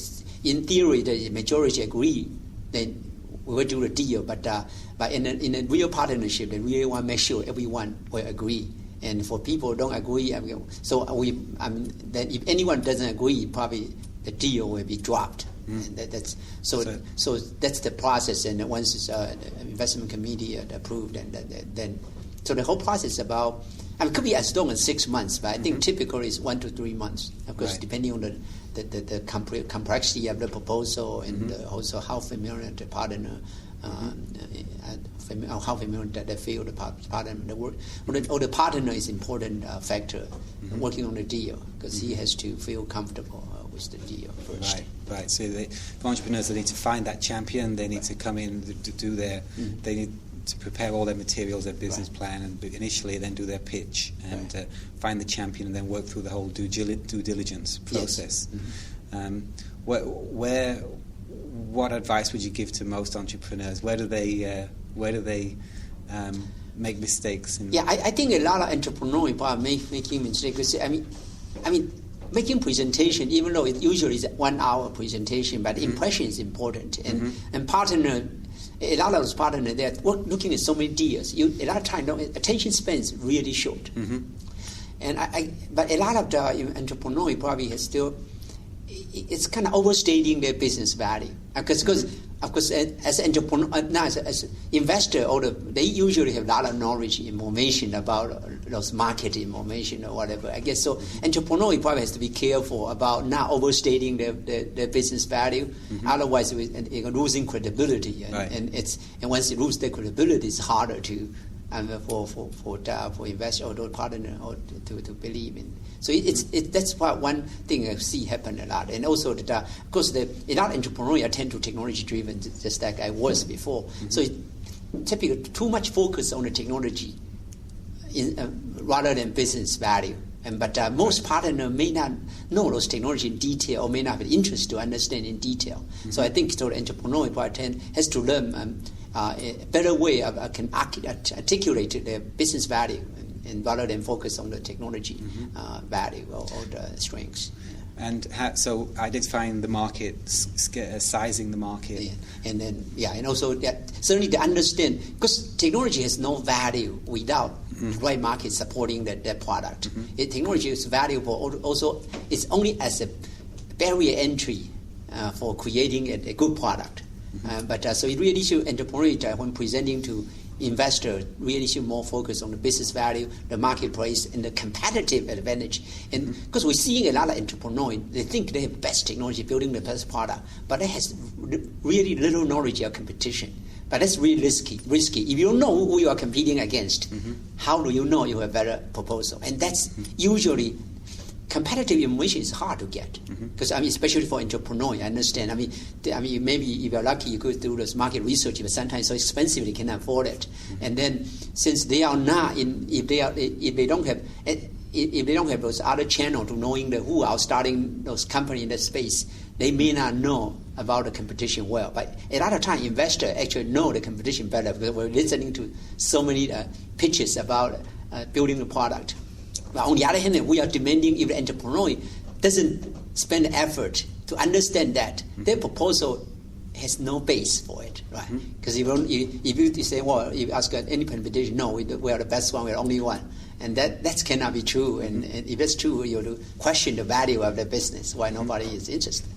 in theory the majority agree, then we will do the deal. But in a real partnership, they really want to make sure everyone will agree. And for people who don't agree, then if anyone doesn't agree, probably the deal will be dropped. And so that's the process. And once it's investment committee approved, and then so the whole process is about. It could be as long as 6 months, but I think typically it's 1 to 3 months. Of course, depending on the complexity of the proposal, and also how familiar the partner, how familiar they feel the partner, the work. Or the partner is important factor working on the deal, because he has to feel comfortable with the deal first. Right. So for entrepreneurs, they need to find that champion. They need to come in to do their. They need to prepare all their materials, their business plan, and initially then do their pitch and find the champion, and then work through the whole due diligence process. Yes. What advice would you give to most entrepreneurs? Where do they make mistakes? I think a lot of entrepreneurs are making mistakes. I mean, making presentation, even though it usually is a 1 hour presentation, but impression is important, and partner. A lot of those partners, they're looking at so many deals. A lot of time, attention span is really short. But a lot of the entrepreneurs probably has still, it's kind of overstating their business value. Because of course, as an entrepreneur, as investor, they usually have a lot of knowledge, information about those market information or whatever. I guess so. Entrepreneur probably has to be careful about not overstating their business value. Otherwise, you're losing credibility, and once you lose their credibility, it's harder to for investor or partner or to believe in. So that's one thing I see happen a lot. And also, of course, a lot of entrepreneurs tend to technology driven, just like I was before. So typically too much focus on the technology rather than business value. But most partners may not know those technology in detail, or may not have interest to understand in detail. So I think the entrepreneur has to learn a better way of can articulate their business value, and rather than focus on the technology value or the strengths. And so identifying the market, sizing the market. And then, and also certainly to understand, because technology has no value without the right market supporting that product. Technology is valuable also, it's only as a barrier entry for creating a good product. So it really should, entrepreneur, when presenting to investors, really should more focus on the business value, the marketplace, and the competitive advantage. And because we're seeing a lot of entrepreneurs, they think they have best technology, building the best product, but they has really little knowledge of competition. But that's really risky. If you don't know who you are competing against, how do you know you have a better proposal? And that's usually competitive information is hard to get, because especially for entrepreneurs, I understand. I mean, maybe if you're lucky, you could do this market research, but sometimes so expensive they cannot afford it. And then, since they are not if they don't have those other channels to knowing who are starting those companies in that space, they may not know about the competition well. But a lot of time, investors actually know the competition better, because we're listening to so many pitches about building the product. But on the other hand, we are demanding if the entrepreneur doesn't spend effort to understand that their proposal has no base for it, right? Because if you say, well, if you ask any competition, no, we are the best one, we are the only one. And that cannot be true. And if it's true, you have to question the value of the business, why nobody is interested.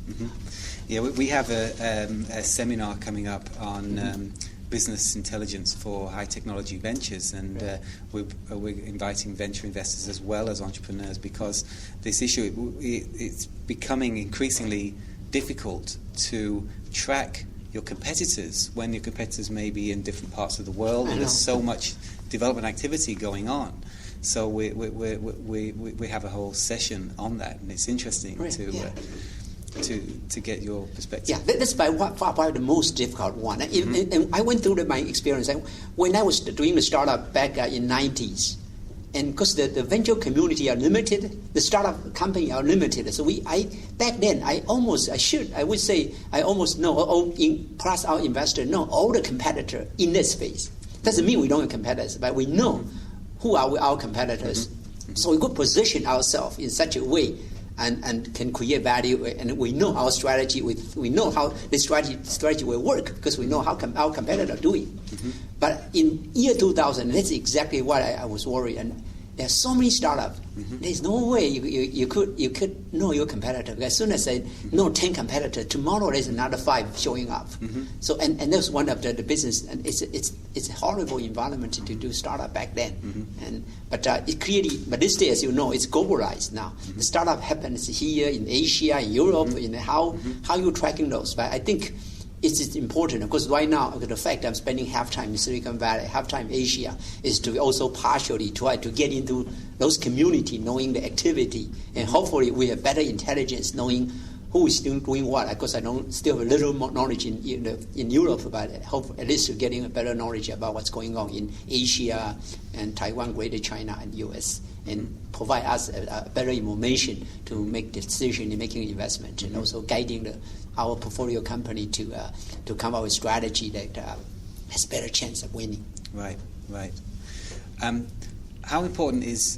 Yeah, we have a seminar coming up on business intelligence for high technology ventures, and we're inviting venture investors as well as entrepreneurs, because this issue, it's becoming increasingly difficult to track your competitors when your competitors may be in different parts of the world, and there's so much development activity going on. So we have a whole session on that, and it's interesting to get your perspective. Yeah, that's by far the most difficult one. And I went through my experience when I was doing the startup back in 90s. And because the venture community are limited, the startup company are limited. So back then I would say I almost know, plus our investor know all the competitor in this space. Doesn't mean we don't have competitors, but we know who are our competitors. So we could position ourselves in such a way and can create value, and we know our strategy. We know how the strategy will work because we know how our competitor are doing. But in year 2000, that's exactly what I was worried. And there are so many startups. There's no way you could know your competitor. As soon as I know 10 competitors, tomorrow there's another 5 showing up. So and that's one of the business. And it's a horrible environment to do startup back then. But this day, as you know, it's globalized now. The startup happens here in Asia, in Europe. How you tracking those? But I think it's important because right now the fact I'm spending half time in Silicon Valley, half time Asia, is to also partially try to get into those community, knowing the activity, and hopefully we have better intelligence knowing who is doing what. Because I still have a little more knowledge in Europe, but hope at least getting a better knowledge about what's going on in Asia and Taiwan, Greater China, and U.S. and provide us a better information to make decision in making investment, and also guiding our portfolio company to come up with strategy that has better chance of winning. Right. How important is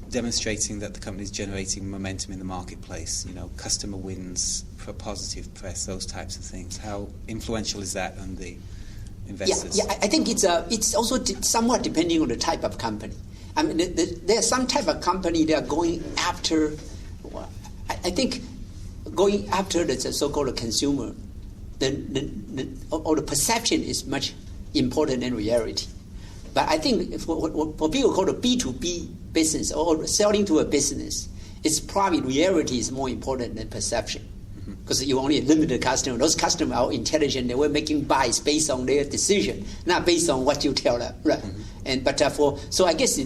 demonstrating that the company is generating momentum in the marketplace? Customer wins, positive press, those types of things. How influential is that on the investors? Yeah. I think it's also somewhat depending on the type of company. I mean, there are some type of company that are going after. I think going after the so-called consumer, the perception is much important than reality. But I think for people call it B2B business or selling to a business, it's probably reality is more important than perception. Because you only limited customer. Those customers are intelligent. They were making buys based on their decision, not based on what you tell them. Right. So I guess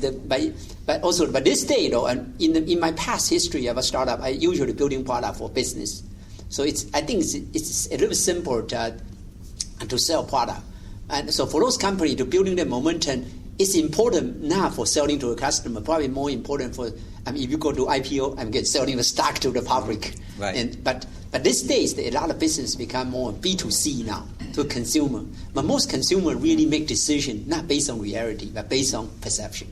but this day though, and in my past history of a startup, I usually building product for business. So I think it's a little simpler to sell product. And so for those companies to building their momentum, it's important not for selling to a customer. Probably more important for if you go to IPO, selling the stock to the public. Right. But these days, a lot of business become more B2C now, to consumer. But most consumers really make decisions not based on reality, but based on perception.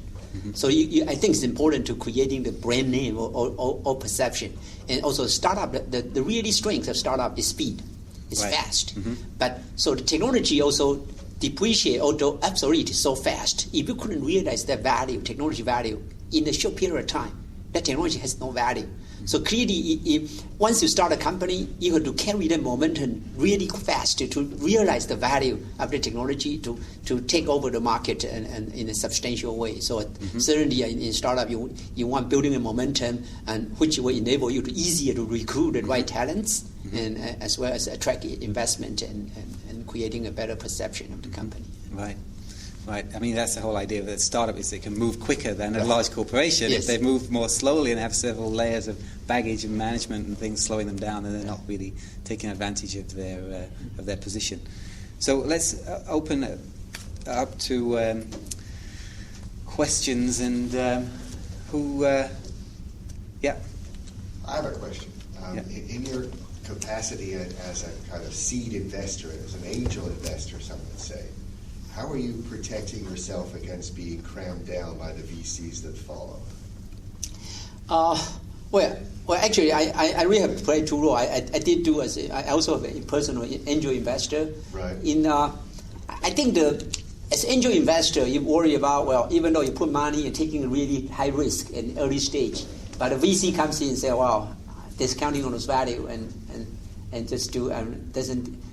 So I think it's important to creating the brand name or perception. And also startup, the really strength of startup is speed. It's fast. But so the technology also depreciate or obsolete so fast. If you couldn't realize that value, technology value, in a short period of time, that technology has no value. So clearly, once you start a company, you have to carry the momentum really fast to realize the value of the technology to take over the market and in a substantial way. So certainly in startup, you want building a momentum, and which will enable you to easier to recruit the right talents, and as well as attract investment and creating a better perception of the company. Right. I mean, that's the whole idea of a startup, is they can move quicker than a large corporation. Yes. If they move more slowly and have several layers of baggage and management and things slowing them down, and they're not really taking advantage of their position. So let's open up to questions, and who? Yeah. I have a question. In your capacity as a kind of seed investor, as an angel investor, some would say, how are you protecting yourself against being crammed down by the VCs that follow? Well, actually, I really have played two roles. I did do I also have a personal angel investor. Right. I think as angel investor, you worry about, even though you put money and taking a really high risk in early stage, but a VC comes in and say, discounting on its value and just doesn't.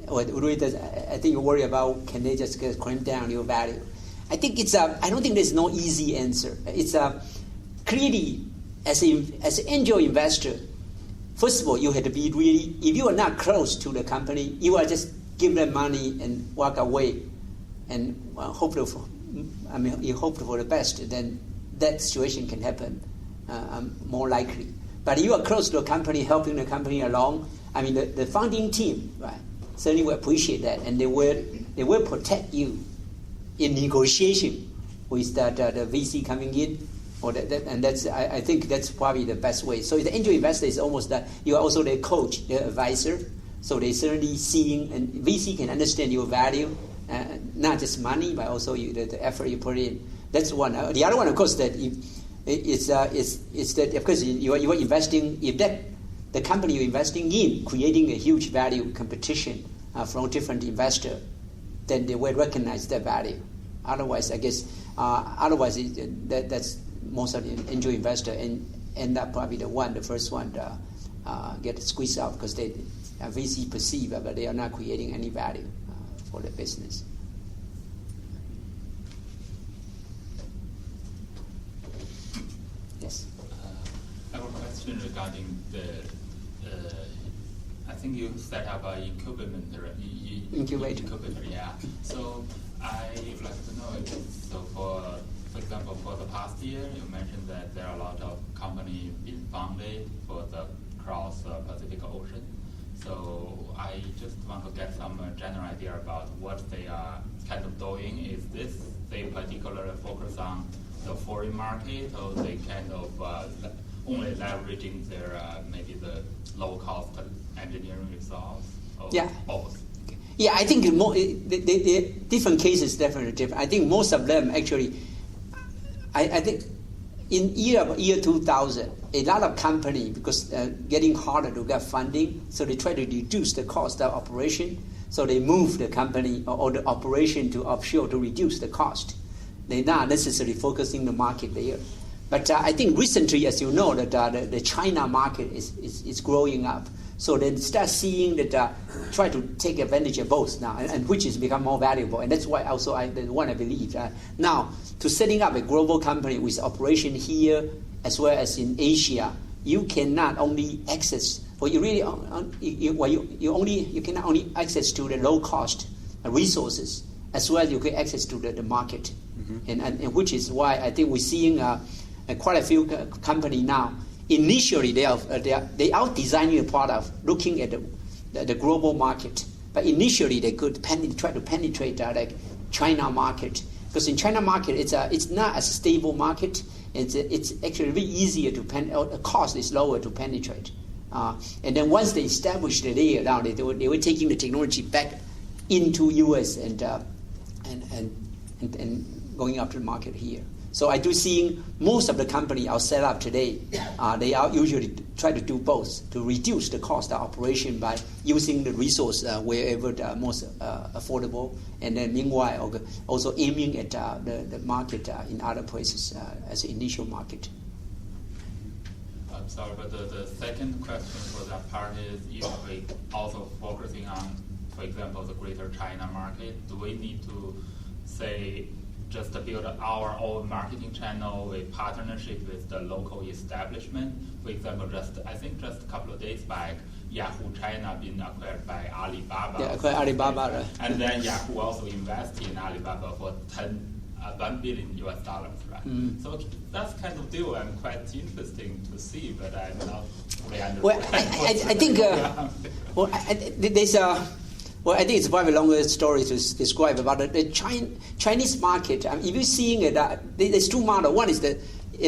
I think you worry about, can they just crimp down your value? I think I don't think there's no easy answer. It's clearly as an angel investor. First of all, you have to be really. If you are not close to the company, you are just give them money and walk away, and hope for the best. Then that situation can happen more likely. But if you are close to a company, helping the company along, the founding team, right, certainly will appreciate that, and they will protect you in negotiation with the VC coming in, and I think that's probably the best way. So the angel investor is almost that you are also their coach, their advisor. So they certainly seeing, and VC can understand your value, not just money, but also the effort you put in. That's one. The other one, of course, that is that of course you are investing. If the company you're investing in creating a huge value competition from different investor, then they will recognize that value. Otherwise, I guess, that's most of the angel investor and end up probably the first one to get squeezed out because they VC perceive, but they are not creating any value for the business. Yes. I have a question regarding I think you set up an incubator. Incubator, yeah. So I would like to know, so for example, for the past year, you mentioned that there are a lot of companies being founded for the cross Pacific Ocean. So I just want to get some general idea about what they are kind of doing. Is this they particularly focus on the foreign market, or they kind of only leveraging their maybe the low-cost engineering resource, or both? Yeah, I think the different cases definitely different. I think most of them actually, I think in year 2000, a lot of company, because getting harder to get funding, so they try to reduce the cost of operation. So they move the company or the operation to offshore to reduce the cost. They're not necessarily focusing the market there. But I think recently, as you know, that the China market is growing up. So they start seeing that try to take advantage of both now, and which has become more valuable. And that's why also I believe now to setting up a global company with operation here as well as in Asia, you cannot only access, or you really you cannot only access to the low cost resources as well as you can access to the market, and which is why I think we're seeing quite a few companies now. Initially, they are designing a product looking at the global market, but initially they could try to penetrate like China market, because in China market it's not a stable market. It's actually very easier the cost is lower to penetrate, and then once they establish the layer down, they were taking the technology back into US and going up to the market here. So I do seeing most of the company are set up today. They are usually try to do both to reduce the cost of operation by using the resource wherever the most affordable, and then meanwhile also aiming at the market in other places as an initial market. I'm sorry, but the second question for that part is, if we also focusing on, for example, the Greater China market, do we need to say just to build our own marketing channel with partnership with the local establishment? For example, I think just a couple of days back, Yahoo China been acquired by Alibaba. Yeah, acquired Alibaba, right? And then Yahoo also invested in Alibaba for $1 billion, right? Mm. So that's kind of deal I'm quite interesting to see, but I'm not fully understanding. Well, I think there's a. Well, I think it's probably a longer story to describe about the Chinese market. If you're seeing it, there's two models. One is a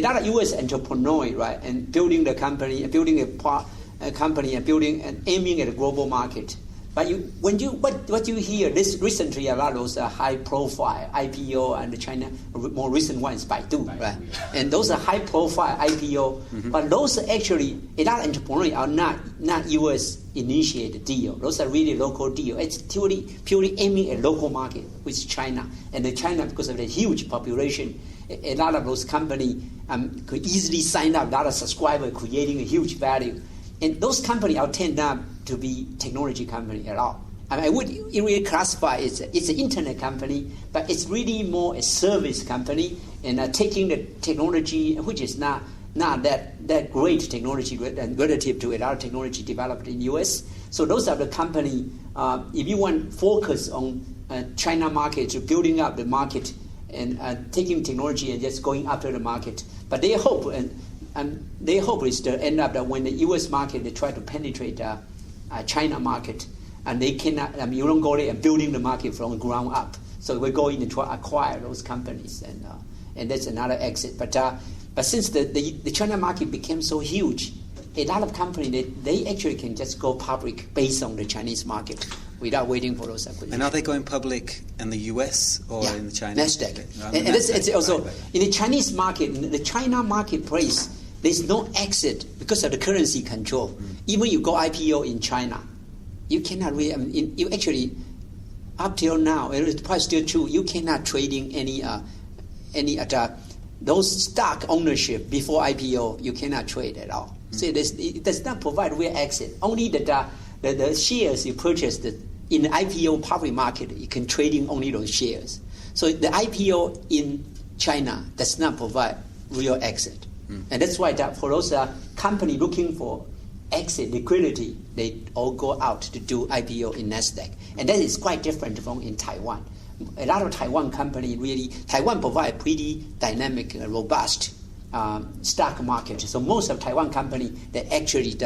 lot of U.S. entrepreneur, right, and building the company, building a company, and building and aiming at a global market. But what you hear this recently, a lot of those high-profile IPO and China, more recent ones, Baidu, right? Yeah. And those are high-profile IPO, but those actually, a lot of entrepreneurs are not U.S.-initiated deal. Those are really local deal. It's purely aiming at local market, which is China. And China, because of the huge population, a lot of those companies could easily sign up a lot of subscribers, creating a huge value. And those companies are tend not to be technology company at all. I mean, I would really classify it's an internet company, but it's really more a service company and taking the technology, which is not that great technology relative to a lot of technology developed in U.S. So those are the company. If you want focus on China market, to building up the market and taking technology and just going after the market, but they hope and their hope is to end up that when the U.S. market, they try to penetrate China market, and they cannot. You don't go there and building the market from the ground up. So we're going to try to acquire those companies, and that's another exit. But since the China market became so huge, a lot of companies they actually can just go public based on the Chinese market without waiting for those acquisitions. And are they going public in the U.S. or in the Chinese? Nasdaq. And it's also in the Chinese market, in the China marketplace. There's no exit because of the currency control. Even you go IPO in China, you cannot really. You actually, up till now, it's probably still true. You cannot trading any those stock ownership before IPO. You cannot trade at all. So it does not provide real exit. Only the shares you purchased in the IPO public market, you can trading only those shares. So the IPO in China does not provide real exit. And that's why for those company looking for exit liquidity, they all go out to do IPO in Nasdaq. And that is quite different from in Taiwan. A lot of Taiwan Taiwan provide pretty dynamic, robust stock market. So most of Taiwan company that actually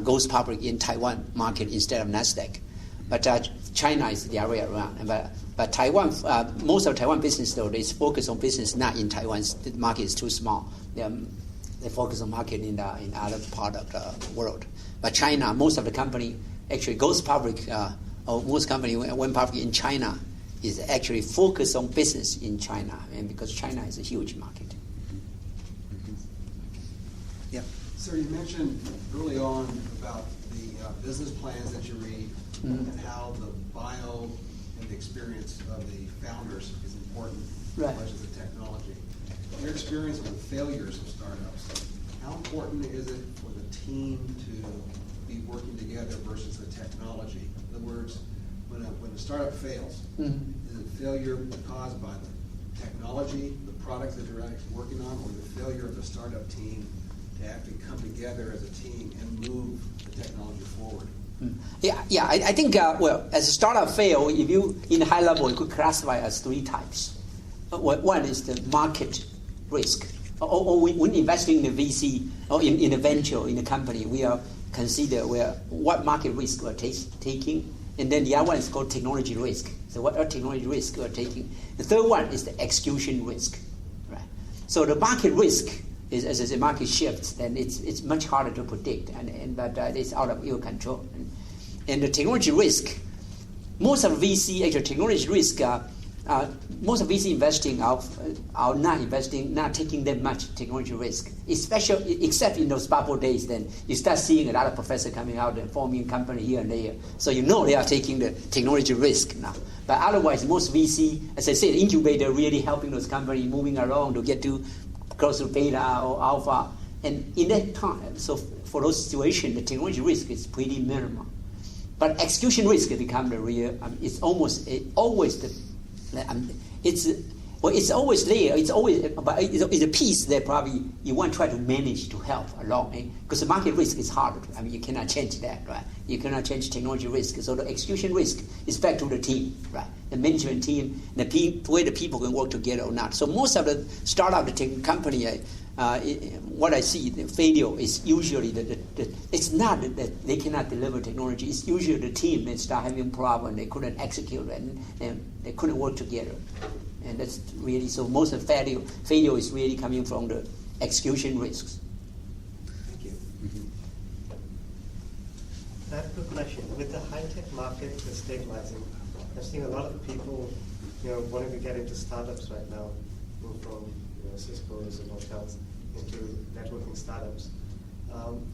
goes public in Taiwan market instead of Nasdaq. But China is the other way around. But Taiwan, most of Taiwan business though, they focus on business not in Taiwan. The market is too small. They focus on market in other part of the world. But China, most of the company actually goes public. Or most company went public in China is actually focused on business in China, and because China is a huge market. Yeah. Sir, you mentioned early on about the business plans that you read and how the bio and the experience of the founders is important as much as the technology. Your experience with failures of startups, how important is it for the team to be working together versus the technology? In other words, when a startup fails, is it failure caused by the technology, the product that you're actually working on, or the failure of the startup team to actually come together as a team and move the technology forward? Yeah. I think as a startup fail, if you in high level, you could classify as three types. One is the market risk. Or when investing in the VC or in a venture in a company, we are consider what market risk we're taking, and then the other one is called technology risk. So what are technology risk we're taking? The third one is the execution risk. Right. So the market risk is as the market shifts, then it's much harder to predict, but it's out of your control. And the technology risk, most of VC actually technology risk. Most of VC investing are not taking that much technology risk, except in those bubble days. Then you start seeing a lot of professors coming out and forming company here and there. So you know they are taking the technology risk now. But otherwise, most VC, as I said, incubator really helping those companies moving along to get to close to beta or alpha. And in that time, so for those situations, the technology risk is pretty minimal. But execution risk become the real. It's always the. It's always there. It's always, but it's a piece that probably you want to try to manage to help along, because the market risk is hard. You cannot change that, right? You cannot change technology risk. So the execution risk is back to the team, right? The management team, the way the people can work together or not. So most of the startup, the tech company, what I see, the failure is usually it's not that they cannot deliver technology. It's usually the team that start having problem. They couldn't execute and they couldn't work together. And that's really, so most of failure is really coming from the execution risks. Thank you. I have a question. With the high-tech market stabilizing, I've seen a lot of people, wanting to get into startups right now, move from Cisco's and hotels into networking startups.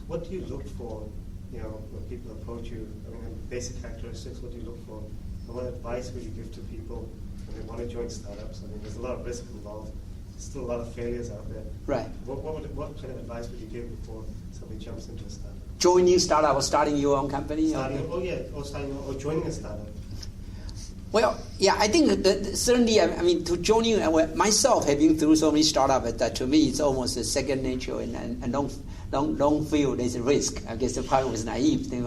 What do you look for, when people approach you? I mean, basic characteristics. What do you look for? And what advice would you give to people when they want to join startups? I mean, there's a lot of risk involved. There's still a lot of failures out there. Right. What kind of advice would you give before somebody jumps into a startup? Joining startup or starting your own company? Or joining a startup. Well, yeah, I think that certainly, I mean, to joining, myself having through so many startups, that to me it's almost a second nature, and don't feel there's a risk. I guess the part was naive thing.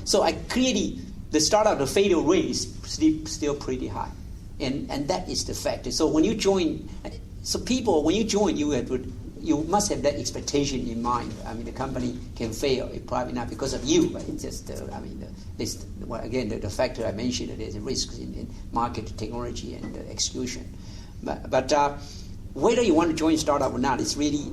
So I clearly, the startup, the failure rate is still pretty high, and that is the fact. So when you join, when you join, you must have that expectation in mind. I mean, the company can fail, probably not because of you, but it's just, the factor I mentioned, there's a risk in market technology and execution. But whether you want to join startup or not, it's really,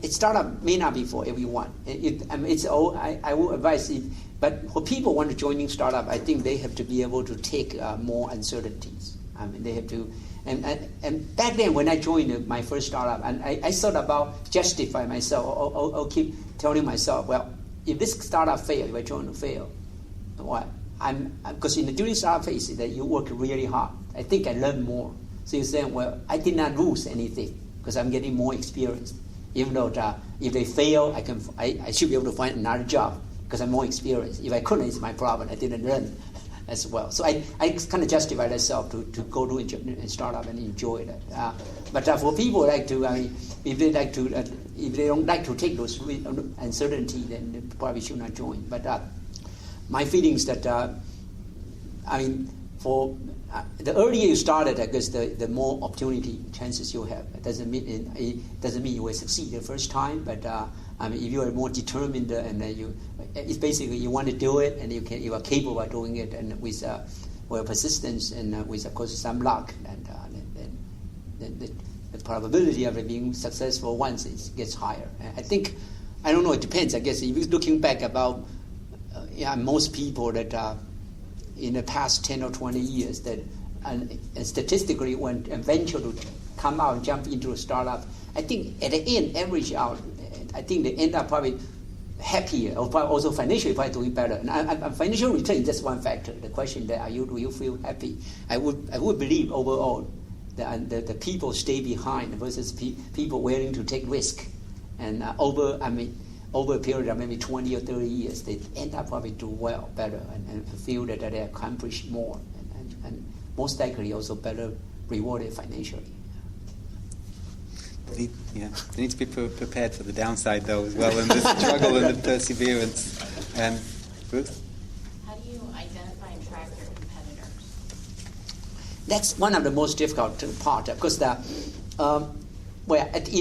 startup may not be for everyone. I would advise it, but for people who want to join startup, I think they have to be able to take more uncertainties. I mean, they have to. And back then, when I joined my first startup, and I thought about justify myself, or keep telling myself, well, if this startup fails, if I join to fail, what? Because during startup phase, that you work really hard. I think I learned more. So you're saying, well, I did not lose anything because I'm getting more experience. Even though if they fail, I should be able to find another job because I'm more experienced. If I couldn't, it's my problem. I didn't learn as well. So I kind of justify myself to go to a startup and enjoy that. But for people like to, if they don't like to take those uncertainty, then they probably should not join. But my feeling is that, for the earlier you started, I guess the more opportunity chances you have. It doesn't mean you will succeed the first time, but if you are more determined and it's basically you want to do it and you are capable of doing it, and with persistence and with, of course, some luck, and then the probability of it being successful once it gets higher. I think, I don't know, it depends. I guess if you're looking back about most people that in the past 10 or 20 years that and statistically when venture to come out and jump into a startup, I think at the end, average out, I think they end up probably happier, or probably also financially probably doing better. And financial return is just one factor. The question that do you feel happy? I would believe overall the people stay behind versus people willing to take risk, and over a period of maybe 20 or 30 years, they end up probably do better, and feel that they accomplish more, and most likely also better rewarded financially. They need to be prepared for the downside, though, as well, and the struggle and the perseverance. Ruth? How do you identify and track your competitors? That's one of the most difficult part, because if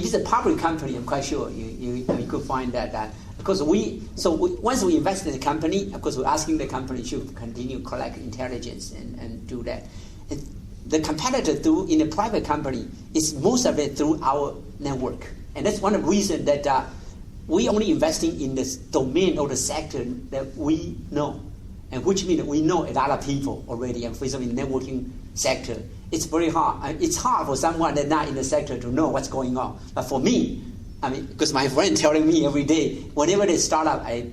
it's a public company, I'm quite sure you could find that. Because once we invest in the company, of course, we're asking the company to continue collect intelligence and do that. The competitor in a private company is most of it through our network. And that's one of the reasons that we only investing in this domain or the sector that we know. And which means that we know a lot of people already. And for example, in the networking sector, it's very hard. It's hard for someone that's not in the sector to know what's going on. But for me, because my friend telling me every day, whenever they start up, I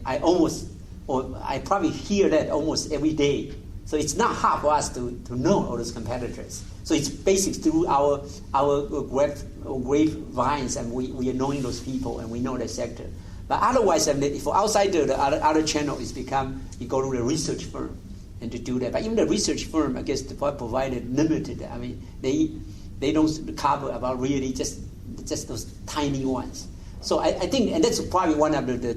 probably hear that almost every day. So it's not hard for us to know all those competitors. So it's basically through our grapevines, and we are knowing those people, and we know the sector. But otherwise, for outsider, the other channel is you go to the research firm and to do that. But even the research firm, I guess, they provided limited. They don't cover about really just those tiny ones. So I think, and that's probably one of the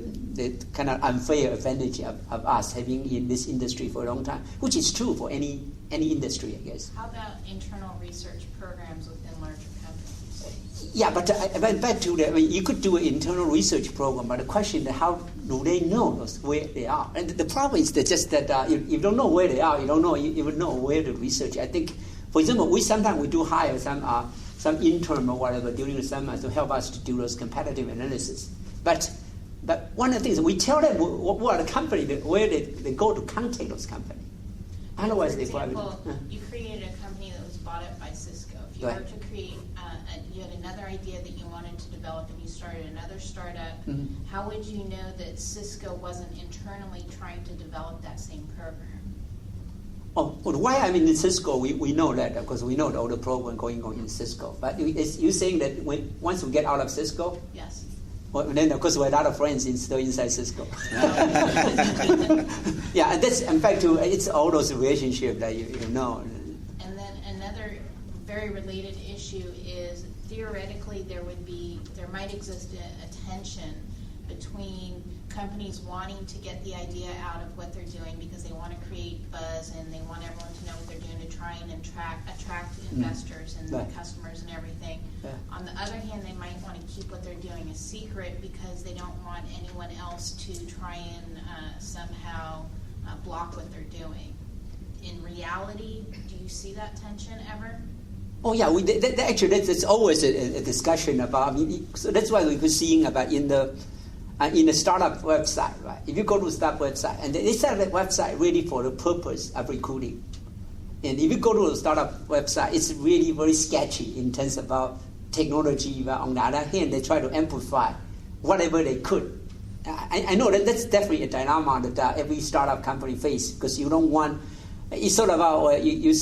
kind of unfair advantage of us having in this industry for a long time, which is true for any industry, I guess. How about internal research programs within larger companies? Yeah, but back to that, you could do an internal research program, but the question is how do they know where they are? And the problem is just that if you don't know where they are, you don't know even know where to research. I think, for example, we do hire some intern or whatever during the summer to help us to do those competitive analysis. But But one of the things, we tell them what are the company, where they go to contact those companies. Otherwise, for example, you created a company that was bought up by Cisco. If you were to create, you had another idea that you wanted to develop and you started another startup, how would you know that Cisco wasn't internally trying to develop that same program? Oh, but why I'm in Cisco, we know that, because we know all the program going on in Cisco. But you're saying that once we get out of Cisco? Yes. Well, then, of course, we have a lot of friends still inside Cisco. Yeah, and that's, in fact, it's all those relationships that you know. And then another very related issue is theoretically there might exist a tension between companies wanting to get the idea out of what they're doing because they want to create buzz and they want everyone to know what they're doing to try and attract investors and customers and everything. Yeah. On the other hand, they might want to keep what they're doing a secret because they don't want anyone else to try and somehow block what they're doing. In reality, do you see that tension ever? Oh yeah, actually that's always a discussion about. So that's why we're seeing about in the startup website, right? If you go to a startup website, and they set that website really for the purpose of recruiting. And if you go to a startup website, it's really very sketchy in terms about technology. But on the other hand, they try to amplify whatever they could. I know that's definitely a dilemma that every startup company faces, because you don't want. It's sort of about you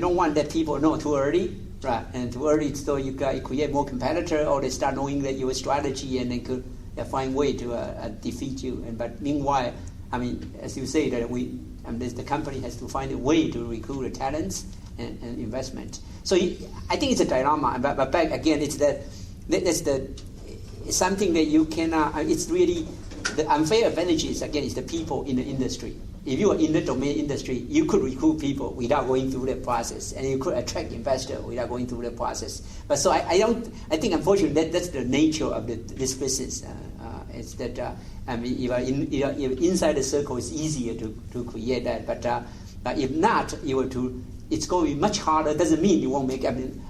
don't want that people know too early. Right, and too early, so you create more competitor, or they start knowing that your strategy, and they could find way to defeat you. But meanwhile, I mean, as you say, that the company has to find a way to recruit the talents and investment. So I think it's a dilemma. But back again, it's something that you cannot. It's really the unfair advantage is the people in the industry. If you are in the domain industry, you could recruit people without going through the process, and you could attract investors without going through the process. But so I think unfortunately that's the nature of this business. It's that if you're inside the circle, it's easier to create that. But if not, it's going to be much harder. Doesn't mean you won't make.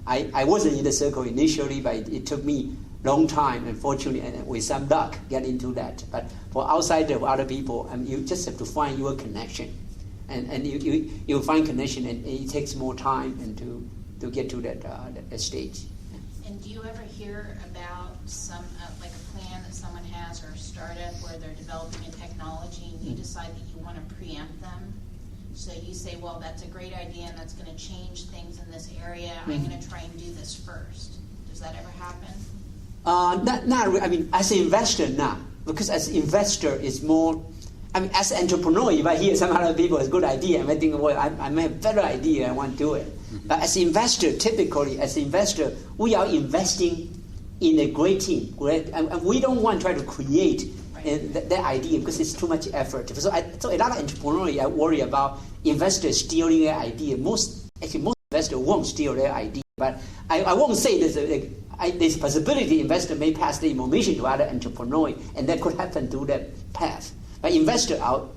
I wasn't in the circle initially, but it took me long time, unfortunately, and with some luck, get into that. But for outside of other people, you just have to find your connection, and you find connection, and it takes more time and to get to that stage. And do you ever hear about some like a plan that someone has or a startup where they're developing a technology and you decide that you want to preempt them? So you say, well, that's a great idea and that's going to change things in this area. I'm going to try and do this first. Does that ever happen? Not really. I mean, as an investor, not. Because as an investor, it's more. I mean, as an entrepreneur, if I hear some other people has a good idea, I might think, well, I may have a better idea, I want to do it. Mm-hmm. But as an investor, typically, we are investing in a great team, and we don't want to try to create that idea because it's too much effort. So a lot of entrepreneurs worry about investors stealing their idea. Most investors won't steal their idea, but I won't say there's possibility investor may pass the information to other entrepreneurs, and that could happen through that path. But investors are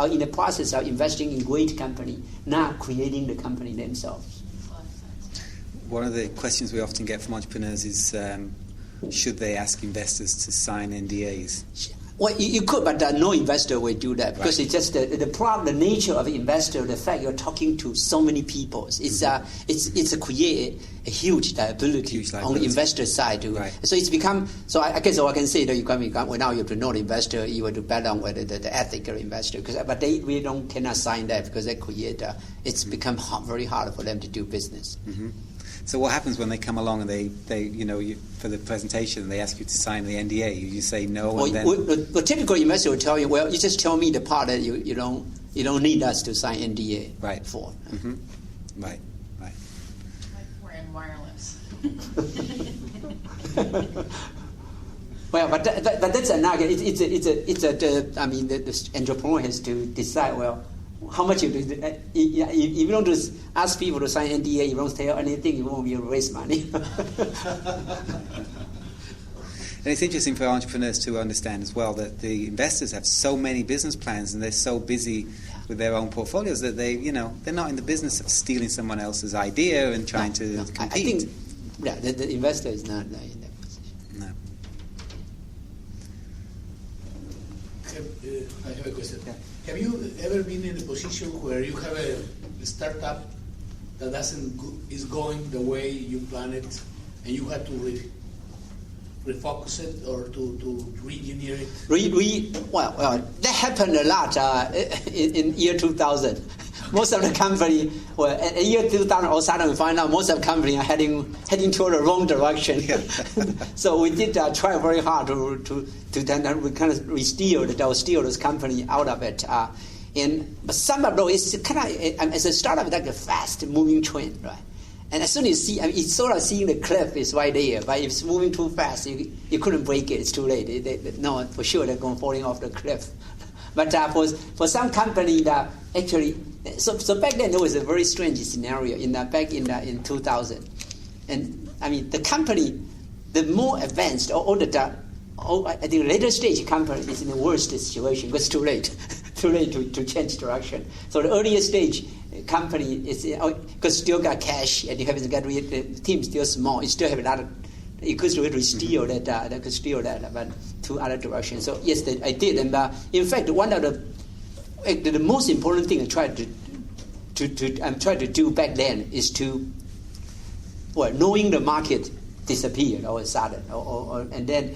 in the process of investing in great company, not creating the company themselves. One of the questions we often get from entrepreneurs is, should they ask investors to sign NDAs? Well, you could, but no investor will do that because it's just the nature of the investor. The fact you're talking to so many people, it's create a huge liability on the investor side. So it's become. So I guess I can say that now you have to know the investor. You have to bet on whether the ethical investor, but they really cannot sign that because they create. It's become very hard for them to do business. Mm-hmm. So what happens when they come along and they for the presentation they ask you to sign the NDA? You say no, and then. Well, typical investor will tell you, well, you just tell me the part that you don't need us to sign NDA for. Mm-hmm. Right. Like we're in wireless. Well, but that's another. The entrepreneur has to decide. Well, how much if you don't just ask people to sign NDA, you don't tell anything, you won't be able to raise money. And it's interesting for entrepreneurs to understand as well that the investors have so many business plans and they're so busy with their own portfolios that they're not in the business of stealing someone else's idea and trying to compete. I think the investor is not in that position. No. I have a question. Yeah. Have you ever been in a position where you have a startup that is going the way you planned it, and you had to refocus it or to re-engineer it? Well, that happened a lot in year 2000. Most of the company, in year 2000, all of a sudden we find out most of the company are heading toward the wrong direction. So we did try very hard to then we kind of steal this company out of it. But some of those, it's kind of, as a startup, it's like a fast-moving train, right? And as soon as you see, it's sort of seeing the cliff is right there, but if it's moving too fast, you couldn't break it. It's too late. No, for sure they're going falling off the cliff. But for some company that actually, so back then there was a very strange scenario in 2000, and I mean the company, the more advanced I think later stage company is in the worst situation because it's too late, to change direction. So the earlier stage company is because still got cash and you haven't got the team still small. You still have a lot of. You could really steal that, but to other directions. So yes, I did, and in fact, one of the most important thing I tried to do back then is to, knowing the market disappeared all of a sudden, and then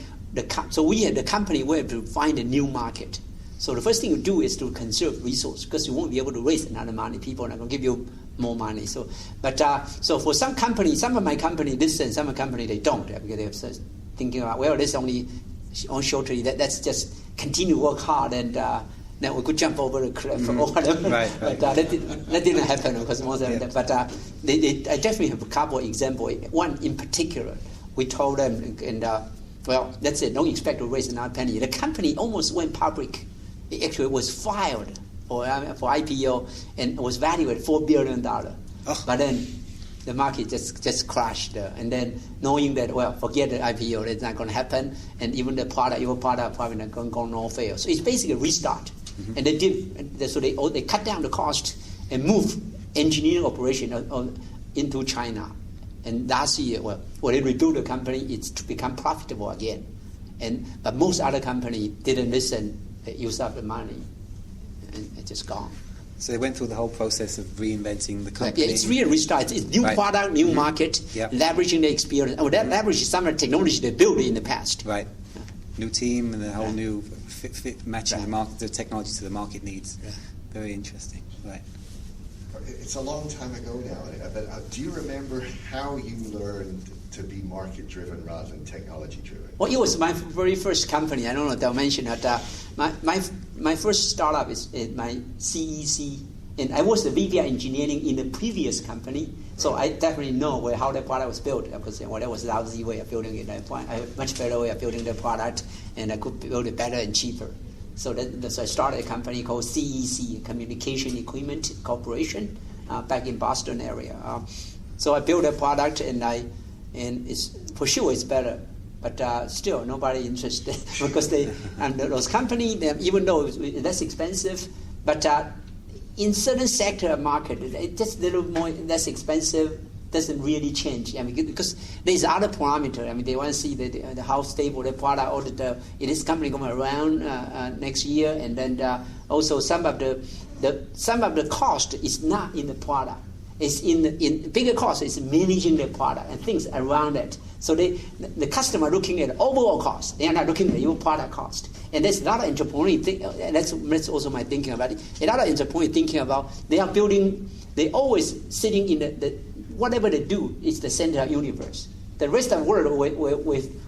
so we had the company we had to find a new market. So the first thing you do is to conserve resources because you won't be able to raise another money. People are not going to give you more money. So for some companies, some of my company listen, some of the company they don't because they're thinking about this only on shortly. That's just continue to work hard and then we could jump over the cliff or whatever. Right. But that didn't happen because most of them. But I definitely have a couple of examples. One in particular, we told them and that's it. Don't expect to raise another penny. The company almost went public. It actually was filed for IPO and was valued at $4 billion. But then the market just crashed. And then knowing that, forget the IPO, it's not going to happen. And even your product probably not going to go no fail. So it's basically a restart. Mm-hmm. And they did, so they cut down the cost and moved engineering operation into China. And last year, they rebuilt the company, it's to become profitable again. But most other companies didn't listen. They used up the money and it's just gone. So they went through the whole process of reinventing the company. Yeah, it's really restart. It's new product, new market, leveraging the experience. That leverages some of the technology they built in the past. Right. Yeah. New team and a whole new fit matching the market, the technology to the market needs. Yeah. Very interesting. Right. It's a long time ago now, but do you remember how you learned to be market-driven rather than technology-driven? Well, it was my very first company. I don't know if I'll mention that. My first startup is my CEC, and I was the VP of engineering in the previous company, so I definitely know how the product was built, because that was a lousy way of building it. I had a much better way of building the product, and I could build it better and cheaper. So I started a company called CEC, Communication Equipment Corporation, back in Boston area. So I built a product, and it's for sure it's better, but still nobody interested because those companies, even though it's less expensive, but in certain sector of market, it's just a little more less expensive. Doesn't really change. I mean, because there's other parameter. I mean, they want to see how stable the product or it is company going around next year, and then also some of the cost is not in the product. It's in bigger cost is managing the product and things around it. So the customer looking at overall cost. They are not looking at your product cost. And there's a lot of entrepreneur that's also my thinking about it. A lot of entrepreneur thinking about they are building. They always sitting in the whatever they do is the center of universe. The rest of the world,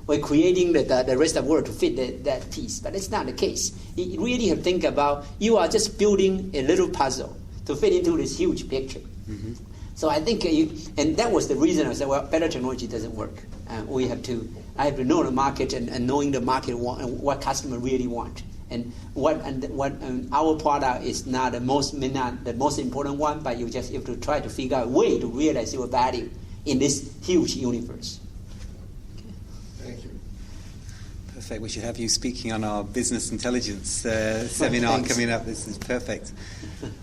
we're creating the rest of the world to fit that piece. But it's not the case. You really have to think about, you are just building a little puzzle to fit into this huge picture. Mm-hmm. So I think, and that was the reason I said, better technology doesn't work. I have to know the market and knowing the market and what customer really want. And what our product is not the most important one, but you just have to try to figure out a way to realize your value in this huge universe. Okay. Thank you. Perfect. We should have you speaking on our business intelligence seminar coming up. This is perfect.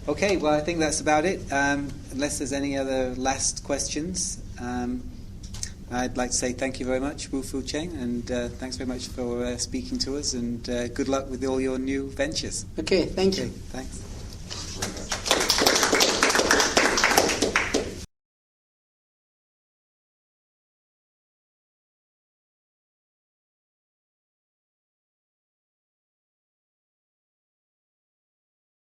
Okay. Well, I think that's about it. Unless there's any other last questions. I'd like to say thank you very much, Wufu Chen, and thanks very much for speaking to us, and good luck with all your new ventures. Okay, thank you. Thanks. Very much.